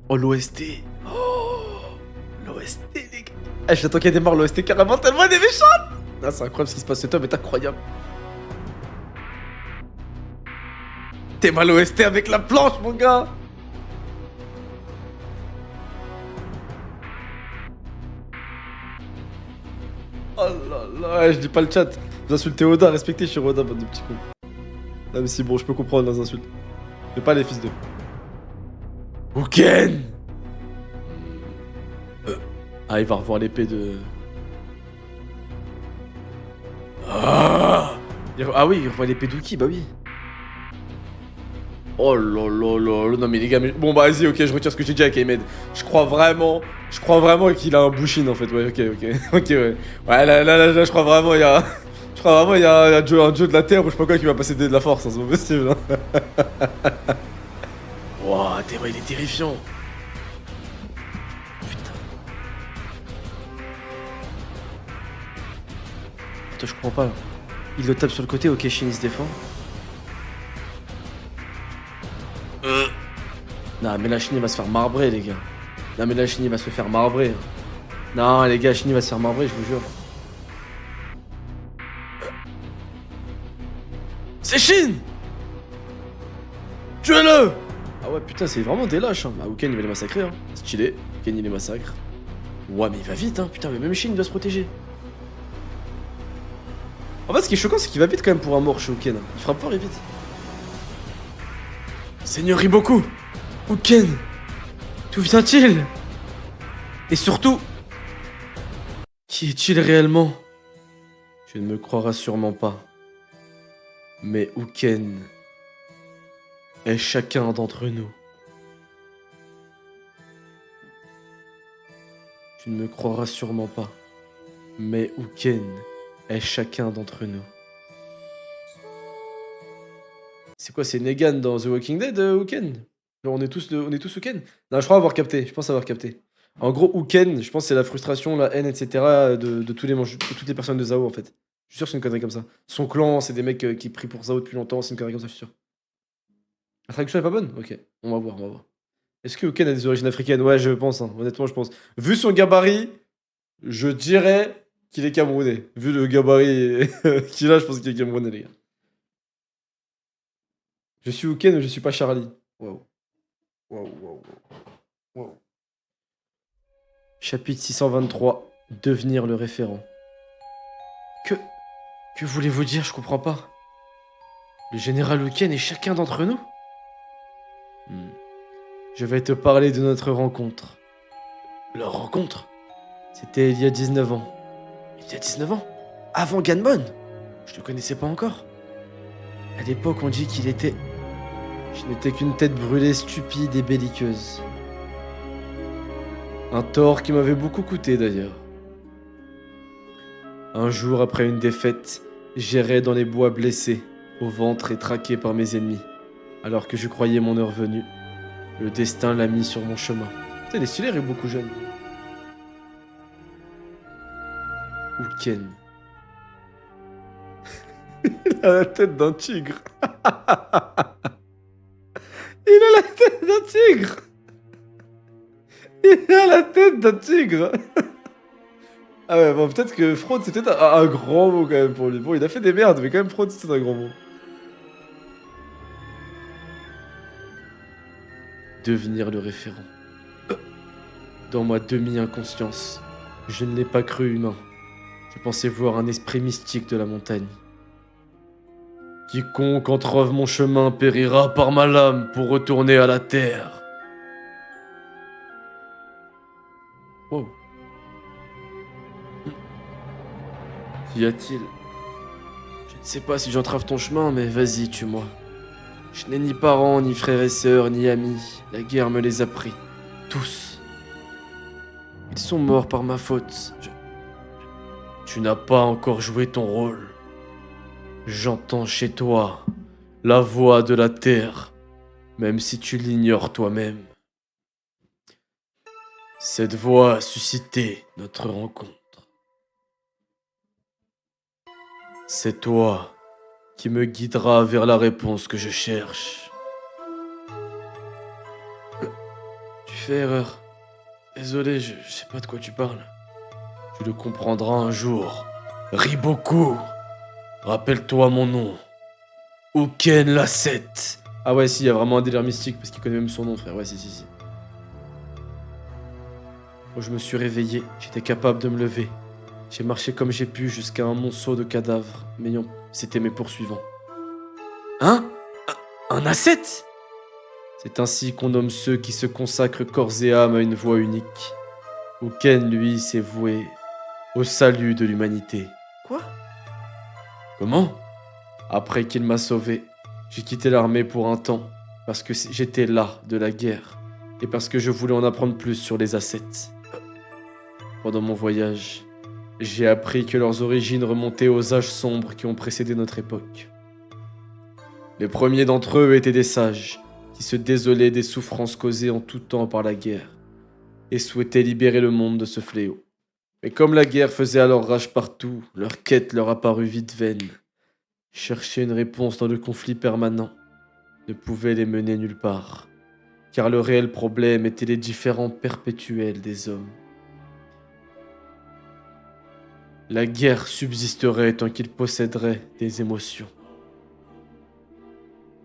Oh, l'OST! Oh! L'OST, les gars! Eh, j'attends qu'elle démarre l'OST carrément tellement elle est méchante! Ah, c'est incroyable ce qui se passe, ce tome est incroyable! T'es mal OST avec la planche, mon gars! Oh là là, je dis pas le chat. Vous insultez Oda, respectez, je suis Oda, bande de petits cons. Ah, mais si, bon, je peux comprendre les insultes. Mais pas les fils de. Ouken! Ah, il va revoir l'épée de. Ah! Ah oui, il revoit l'épée d'Uki, bah oui. Oh là là là là, non mais les gars, bon bah vas-y, ok, je retire ce que j'ai dit avec Ahmed. Je crois vraiment qu'il a un Bushin en fait, ouais, ok, ouais. Ouais, là, je crois vraiment, il y a... Je crois vraiment, il y a un dieu de la terre ou je sais pas quoi qui va passer de la force, hein, c'est pas possible, hein. Wouah, ouais, il est terrifiant. Putain. Attends, je comprends pas, là. Il le tape sur le côté, ok, Shin il se défend. Non, mais la Shin il va se faire marbrer, les gars. Non, mais la Shin il va se faire marbrer. Non, les gars, Shin il va se faire marbrer, je vous jure. C'est Shin! Tuez-le! Ah ouais, putain, c'est vraiment des lâches, hein. Bah, Ouken il va les massacrer, hein. Stylé. Ouken il les massacre. Ouais, mais il va vite, hein. Putain, mais même Shin il doit se protéger. En fait, ce qui est choquant, c'est qu'il va vite quand même pour un mort chez Ouken. Il frappe fort et vite. Seigneur Iboku! Ouken! D'où vient-il? Et surtout, qui est-il réellement? Tu ne me croiras sûrement pas. Mais Ouken est chacun d'entre nous. Tu ne me croiras sûrement pas, mais Uken est chacun d'entre nous. C'est quoi, c'est Negan dans The Walking Dead, Uken? Genre on est tous Uken? Non, je crois avoir capté, je pense avoir capté. En gros, Uken, je pense que c'est la frustration, la haine, etc. de toutes les personnes de Zao, en fait. Je suis sûr que c'est une connerie comme ça. Son clan, c'est des mecs qui prient pour Zao depuis longtemps, c'est une connerie comme ça, je suis sûr. La traduction est pas bonne? Ok, on va voir, on va voir. Est-ce que Uken a des origines africaines? Ouais, je pense, hein. Honnêtement, je pense. Vu son gabarit, je dirais qu'il est camerounais. Vu le gabarit qu'il a, je pense qu'il est camerounais, les gars. Je suis Uken, mais je suis pas Charlie. Waouh. Waouh, waouh, waouh. Waouh. Chapitre 623. Devenir le référent. Que... Que voulez-vous dire? Je comprends pas. Le général Uken est chacun d'entre nous? Je vais te parler de notre rencontre. Leur rencontre? C'était il y a 19 ans. Il y a 19 ans? Avant Ganmon? Je le connaissais pas encore. À l'époque, on dit qu'il était... Je n'étais qu'une tête brûlée, stupide et belliqueuse. Un tort qui m'avait beaucoup coûté d'ailleurs. Un jour, après une défaite, j'errais dans les bois blessé, au ventre et traqué par mes ennemis. Alors que je croyais mon heure venue, le destin l'a mis sur mon chemin. Putain, il est stylé, beaucoup jeune. Uken. Il a la tête d'un tigre. Il a la tête d'un tigre. Il a la tête d'un tigre. Ah ouais, bon, peut-être que fraude, c'est peut-être un grand mot quand même pour lui. Bon, il a fait des merdes, mais quand même, fraude, c'est un grand mot. Devenir le référent. Dans ma demi-inconscience, je ne l'ai pas cru humain. Je pensais voir un esprit mystique de la montagne. Quiconque entrave mon chemin périra par ma lame pour retourner à la terre. Wow. Qu'y a-t-il? Je ne sais pas si j'entrave ton chemin, mais vas-y, tue-moi. Je n'ai ni parents, ni frères et sœurs, ni amis. La guerre me les a pris. Tous. Ils sont morts par ma faute. Tu n'as pas encore joué ton rôle. J'entends chez toi la voix de la terre, même si tu l'ignores toi-même. Cette voix a suscité notre rencontre. C'est toi qui me guidera vers la réponse que je cherche. Tu fais erreur. Désolé, je sais pas de quoi tu parles. Tu le comprendras un jour. Ris beaucoup. Rappelle-toi mon nom. Uken Lasset. Ah ouais, si, il y a vraiment un délire mystique parce qu'il connaît même son nom, frère. Ouais, si. Quand je me suis réveillé, j'étais capable de me lever. J'ai marché comme j'ai pu jusqu'à un monceau de cadavres, mais non, c'était mes poursuivants. Hein? Un asset? C'est ainsi qu'on nomme ceux qui se consacrent corps et âme à une voie unique. Uken, lui, s'est voué au salut de l'humanité. Quoi? Comment? Après qu'il m'a sauvé, j'ai quitté l'armée pour un temps, parce que j'étais là de la guerre, et parce que je voulais en apprendre plus sur les ascètes. Pendant mon voyage, j'ai appris que leurs origines remontaient aux âges sombres qui ont précédé notre époque. Les premiers d'entre eux étaient des sages, qui se désolaient des souffrances causées en tout temps par la guerre, et souhaitaient libérer le monde de ce fléau. Mais comme la guerre faisait alors rage partout, leur quête leur apparut vite vaine. Chercher une réponse dans le conflit permanent ne pouvait les mener nulle part, car le réel problème était les différends perpétuels des hommes. La guerre subsisterait tant qu'ils posséderaient des émotions.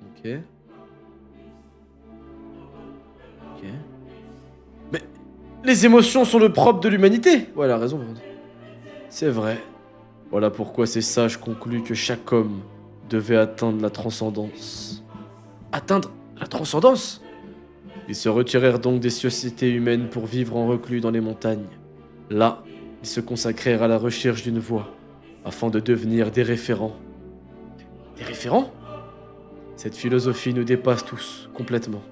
Ok. Mais les émotions sont le propre de l'humanité. Ouais, elle a raison. C'est vrai. Voilà pourquoi ces sages concluent que chaque homme devait atteindre la transcendance. Atteindre la transcendance? Ils se retirèrent donc des sociétés humaines pour vivre en reclus dans les montagnes. Là, ils se consacrèrent à la recherche d'une voie, afin de devenir des référents. Des référents? Cette philosophie nous dépasse tous, complètement.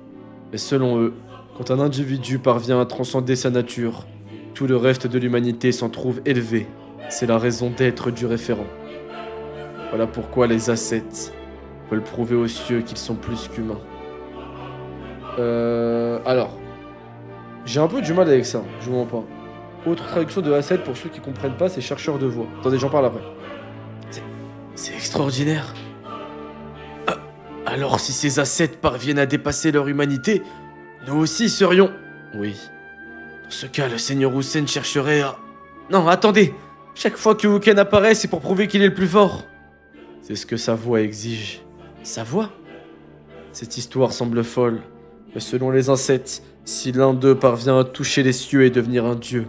Mais selon eux, quand un individu parvient à transcender sa nature, tout le reste de l'humanité s'en trouve élevé. C'est la raison d'être du référent. Voilà pourquoi les ascètes veulent prouver aux cieux qu'ils sont plus qu'humains. Alors, j'ai un peu du mal avec ça, je vous mens pas. Autre traduction de ascète pour ceux qui comprennent pas, c'est chercheur de voix. Attendez, j'en parle après. C'est extraordinaire. Ah, alors si ces ascètes parviennent à dépasser leur humanité, nous aussi serions... Oui. Dans ce cas, le Seigneur Hussein chercherait à... Non, attendez. Chaque fois que Uken apparaît, c'est pour prouver qu'il est le plus fort. C'est ce que sa voix exige. Sa voix? Cette histoire semble folle. Mais selon les ascètes, si l'un d'eux parvient à toucher les cieux et devenir un dieu,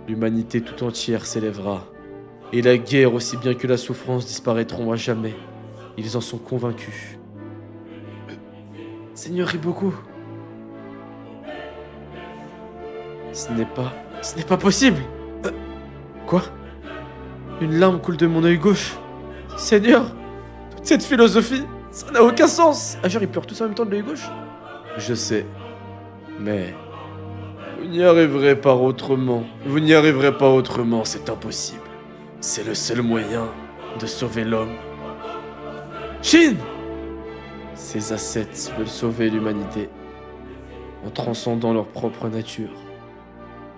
l'humanité tout entière s'élèvera. Et la guerre aussi bien que la souffrance disparaîtront à jamais. Ils en sont convaincus. Seigneur Riboku. Ce n'est pas possible. Quoi? Une larme coule de mon œil gauche. Seigneur, toute cette philosophie, ça n'a aucun sens. Ah genre ils pleurent tous en même temps de l'œil gauche? Je sais. Mais... Vous n'y arriverez pas autrement. Vous n'y arriverez pas autrement, c'est impossible. C'est le seul moyen de sauver l'homme. Shin! Ces ascètes veulent sauver l'humanité en transcendant leur propre nature.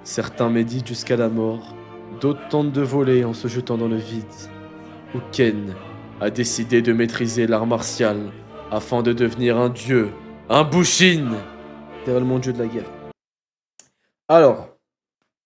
Certains méditent jusqu'à la mort, d'autres tentent de voler en se jetant dans le vide. Uken a décidé de maîtriser l'art martial afin de devenir un dieu, un Bushin, littéralement dieu de la guerre. Alors,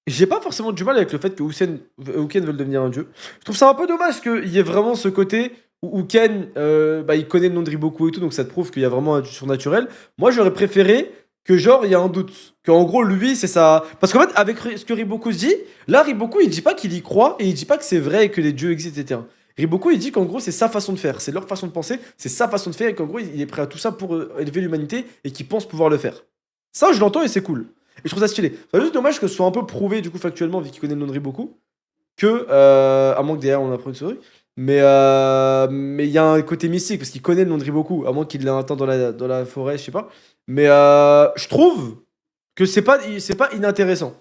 j'ai pas forcément du mal avec le fait que Uken veuille devenir un dieu. Je trouve ça un peu dommage qu'il y ait vraiment ce côté où Uken, il connaît le nom de Riboku et tout, donc ça te prouve qu'il y a vraiment un surnaturel. Moi, j'aurais préféré que genre, il y a un doute. Qu'en gros, lui, c'est ça... Parce qu'en fait, avec ce que Riboku se dit, là, Riboku, il dit pas qu'il y croit, et il dit pas que c'est vrai que les dieux existent, etc. Riboku, il dit qu'en gros, c'est sa façon de faire, c'est leur façon de penser, c'est sa façon de faire, et qu'en gros, il est prêt à tout ça pour élever l'humanité, et qu'il pense pouvoir le faire. Ça, je l'entends, et c'est cool. Et je trouve ça stylé. C'est juste dommage que ce soit un peu prouvé, du coup, factuellement, vu qu'il connaît le nom de Riboku, que, à moins que derrière, on apprenne une souris, mais il y a un côté mystique, parce qu'il connaît le nom de Riboku, à moins qu'il l'ait atteint dans la forêt, je sais pas. Mais je trouve que c'est pas inintéressant.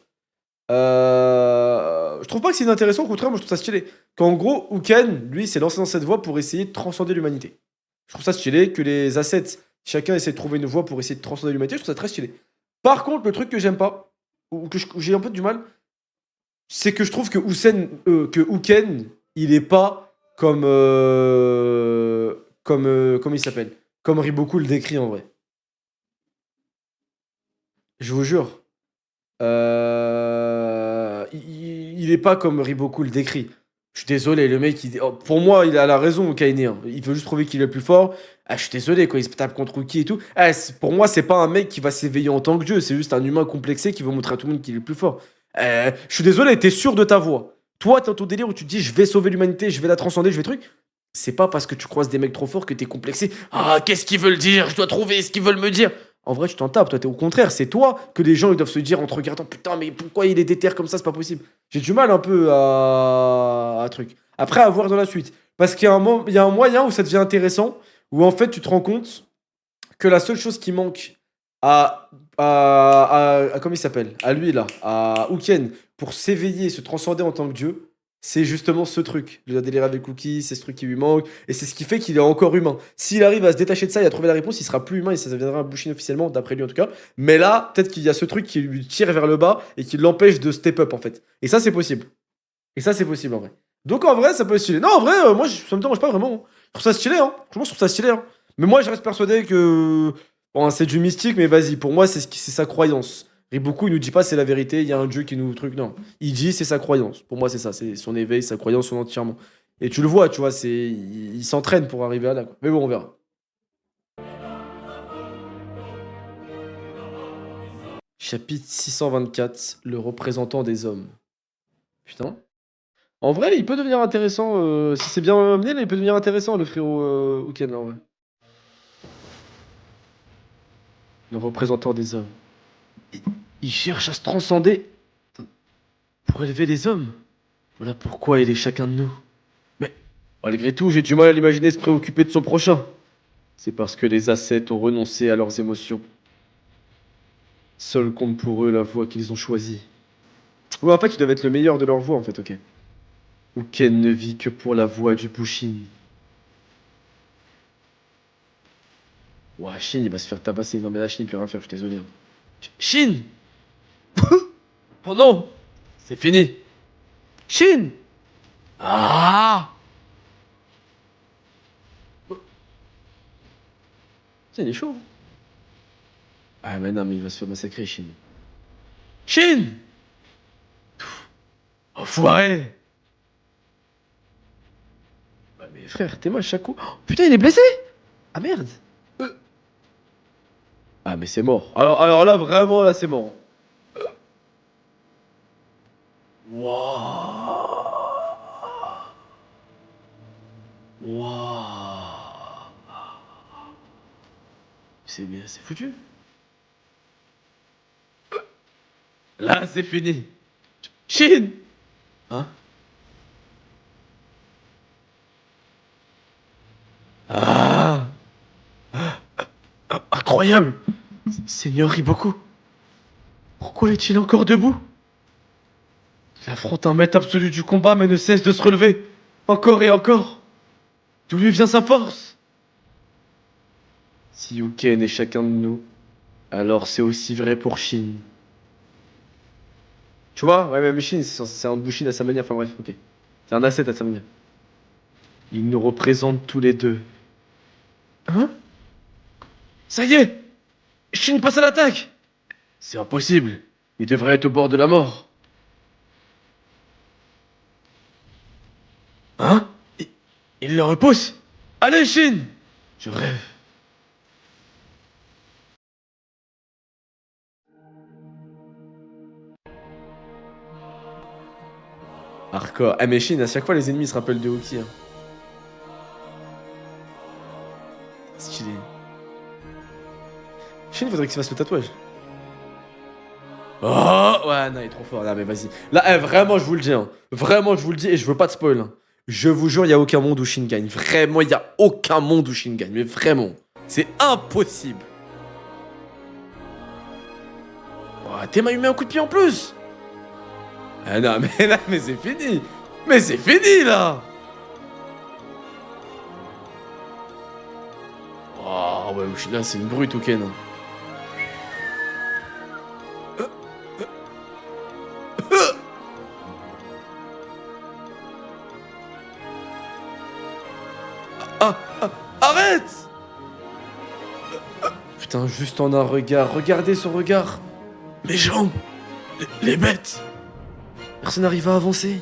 Je trouve pas que c'est inintéressant, au contraire, moi je trouve ça stylé. Qu'en gros, Uken, lui, s'est lancé dans cette voie pour essayer de transcender l'humanité. Je trouve ça stylé que les ascètes, chacun essaie de trouver une voie pour essayer de transcender l'humanité, je trouve ça très stylé. Par contre, le truc que j'aime pas, ou que j'ai un peu du mal, c'est que je trouve que Uken, il est pas comme. Comment il s'appelle? Comme Riboku le décrit en vrai. Je vous jure. Il est pas comme Riboku le décrit. Je suis désolé, le mec, pour moi, il a la raison, Kaine. Hein. Il veut juste prouver qu'il est le plus fort. Ah, je suis désolé, quand il se tape contre Uki et tout. Ah, pour moi, c'est pas un mec qui va s'éveiller en tant que dieu. C'est juste un humain complexé qui veut montrer à tout le monde qu'il est le plus fort. Je suis désolé, t'es sûr de ta voix. Toi, t'as ton délire où tu te dis, je vais sauver l'humanité, je vais la transcender, je vais truc. C'est pas parce que tu croises des mecs trop forts que t'es complexé. Ah, qu'est-ce qu'ils veulent dire? Je dois trouver ce qu'ils veulent me dire. En vrai, tu t'en tapes, toi, t'es au contraire. C'est toi que les gens ils doivent se dire en te regardant, putain, mais pourquoi il est déter comme ça, c'est pas possible. J'ai du mal un peu à truc. Après, à voir dans la suite. Parce qu'il y a un moyen où ça devient intéressant, où en fait, tu te rends compte que la seule chose qui manque comment il s'appelle? À lui, là, à Uken, pour s'éveiller, se transcender en tant que dieu, c'est justement ce truc. Le délire avec Cookie, c'est ce truc qui lui manque, et c'est ce qui fait qu'il est encore humain. S'il arrive à se détacher de ça et à trouver la réponse, il sera plus humain et ça deviendra un Bushin officiellement, d'après lui en tout cas. Mais là, peut-être qu'il y a ce truc qui lui tire vers le bas et qui l'empêche de step up en fait. Et ça, c'est possible. Et ça, c'est possible en vrai. Donc en vrai, ça peut être stylé. Non, en vrai, moi, ça me dérange pas vraiment. Hein. Je trouve ça stylé, hein. Franchement, je trouve ça stylé, hein. Mais moi, je reste persuadé que. Bon, c'est du mystique, mais vas-y, pour moi, c'est sa croyance. Riboku, il nous dit pas c'est la vérité, il y a un dieu qui nous truc, non. Il dit c'est sa croyance. Pour moi, c'est ça, c'est son éveil, sa croyance, son entièrement. Et tu le vois, tu vois, il s'entraîne pour arriver à là. Quoi. Mais bon, on verra. Chapitre 624, le représentant des hommes. Putain. En vrai, il peut devenir intéressant. Si c'est bien amené, là, il peut devenir intéressant, le frérot Uken, là, en vrai. Le représentant des hommes. Il cherche à se transcender pour élever les hommes. Voilà pourquoi il est chacun de nous. Mais malgré tout, j'ai du mal à l'imaginer se préoccuper de son prochain. C'est parce que les ascètes ont renoncé à leurs émotions. Seule compte pour eux la voie qu'ils ont choisie. Ouais, en fait, tu devais être le meilleur de leur voix, en fait, ok. Uken ne vit que pour la voix du Bushin. Ouah, Shin, il va se faire tabasser. Non, mais là, Shin, il peut rien faire, je suis désolé. Shin! Oh non! C'est fini! Shin! Ah! Putain, il est chaud. Ah, mais non, mais il va se faire massacrer, Shin. Shin! Enfoiré! Ouais, mais frère, t'es moi chaque coup. Oh, putain, il est blessé! Ah merde! Ah, mais c'est mort. Alors là, vraiment, là, c'est mort. Wouah! Wouah! C'est bien, c'est foutu. Là, c'est fini. Shin! Hein? Ah! Incroyable! Seigneur Iboku, pourquoi est-il encore debout? Il affronte un maître absolu du combat mais ne cesse de se relever. Encore et encore. D'où lui vient sa force? Si Yuken est chacun de nous, alors c'est aussi vrai pour Shin. Tu vois? Ouais, même Shin, c'est un Bushin à sa manière. Enfin bref, ok. C'est un asset à sa manière. Ils nous représentent tous les deux. Hein? Ça y est! Shin passe à l'attaque! C'est impossible. Il devrait être au bord de la mort. Hein? Il le repousse? Allez, Shin! Je rêve. Hardcore. Ah mais Shin, à chaque fois les ennemis se rappellent de Hoki. Hein. Stylé. Shin, faudrait qu'il se fasse le tatouage. Oh ouais, non, il est trop fort. Non mais vas-y. Là, vraiment, je vous le dis. Hein. Vraiment, je vous le dis et je veux pas de spoil. Hein. Je vous jure, il y a aucun monde où Shin gagne. Vraiment, il y a aucun monde où Shin gagne. Mais vraiment. C'est impossible. Oh, Théma lui met un coup de pied en plus. Ah non, mais là, mais c'est fini. Mais c'est fini, là. Oh, ouais, là, c'est une brute, ok, non. Ah, ah, arrête! Putain, juste en un regard. Regardez son regard. Mes jambes. Les bêtes. Personne n'arrive à avancer.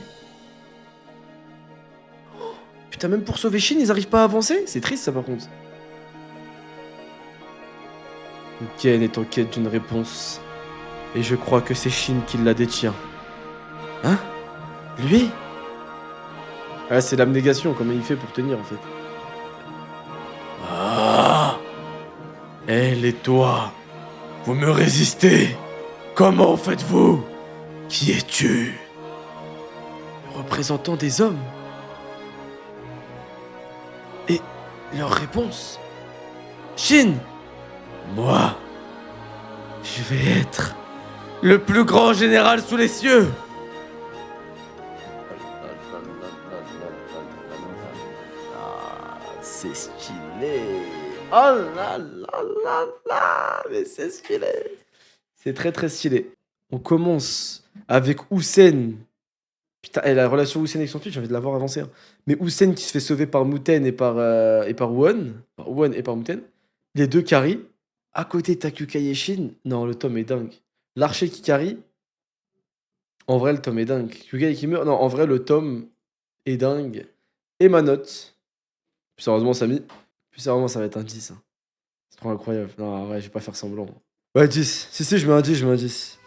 Putain, même pour sauver Shin, ils arrivent pas à avancer? C'est triste, ça, par contre. Ken est en quête d'une réponse. Et je crois que c'est Shin qui la détient. Hein? Lui? Ah, c'est l'abnégation, comment il fait pour tenir, en fait. Ah! Elle et toi, vous me résistez. Comment faites-vous? Qui es-tu? Le représentant des hommes. Et leur réponse? Shin! Moi, je vais être le plus grand général sous les cieux. C'est stylé. Oh là là là là. Mais c'est stylé. C'est très très stylé. On commence avec Houssen. Putain, et la relation Houssen avec son fils, j'ai envie de la voir avancer. Hein. Mais Houssen qui se fait sauver par Muten et par Won. Par Won et par Muten. Les deux carry. À côté, t'as Kyukai et Shin. Non, le tome est dingue. L'archer qui carry. En vrai, le tome est dingue. Kyukai qui meurt. Non, en vrai, le tome est dingue. Et ma note. Plus sérieusement, Samy. Plus sérieusement, ça va être un 10. Hein. C'est trop incroyable. Non, ouais, je vais pas faire semblant. Ouais, 10. Si, je mets un 10, je mets un 10.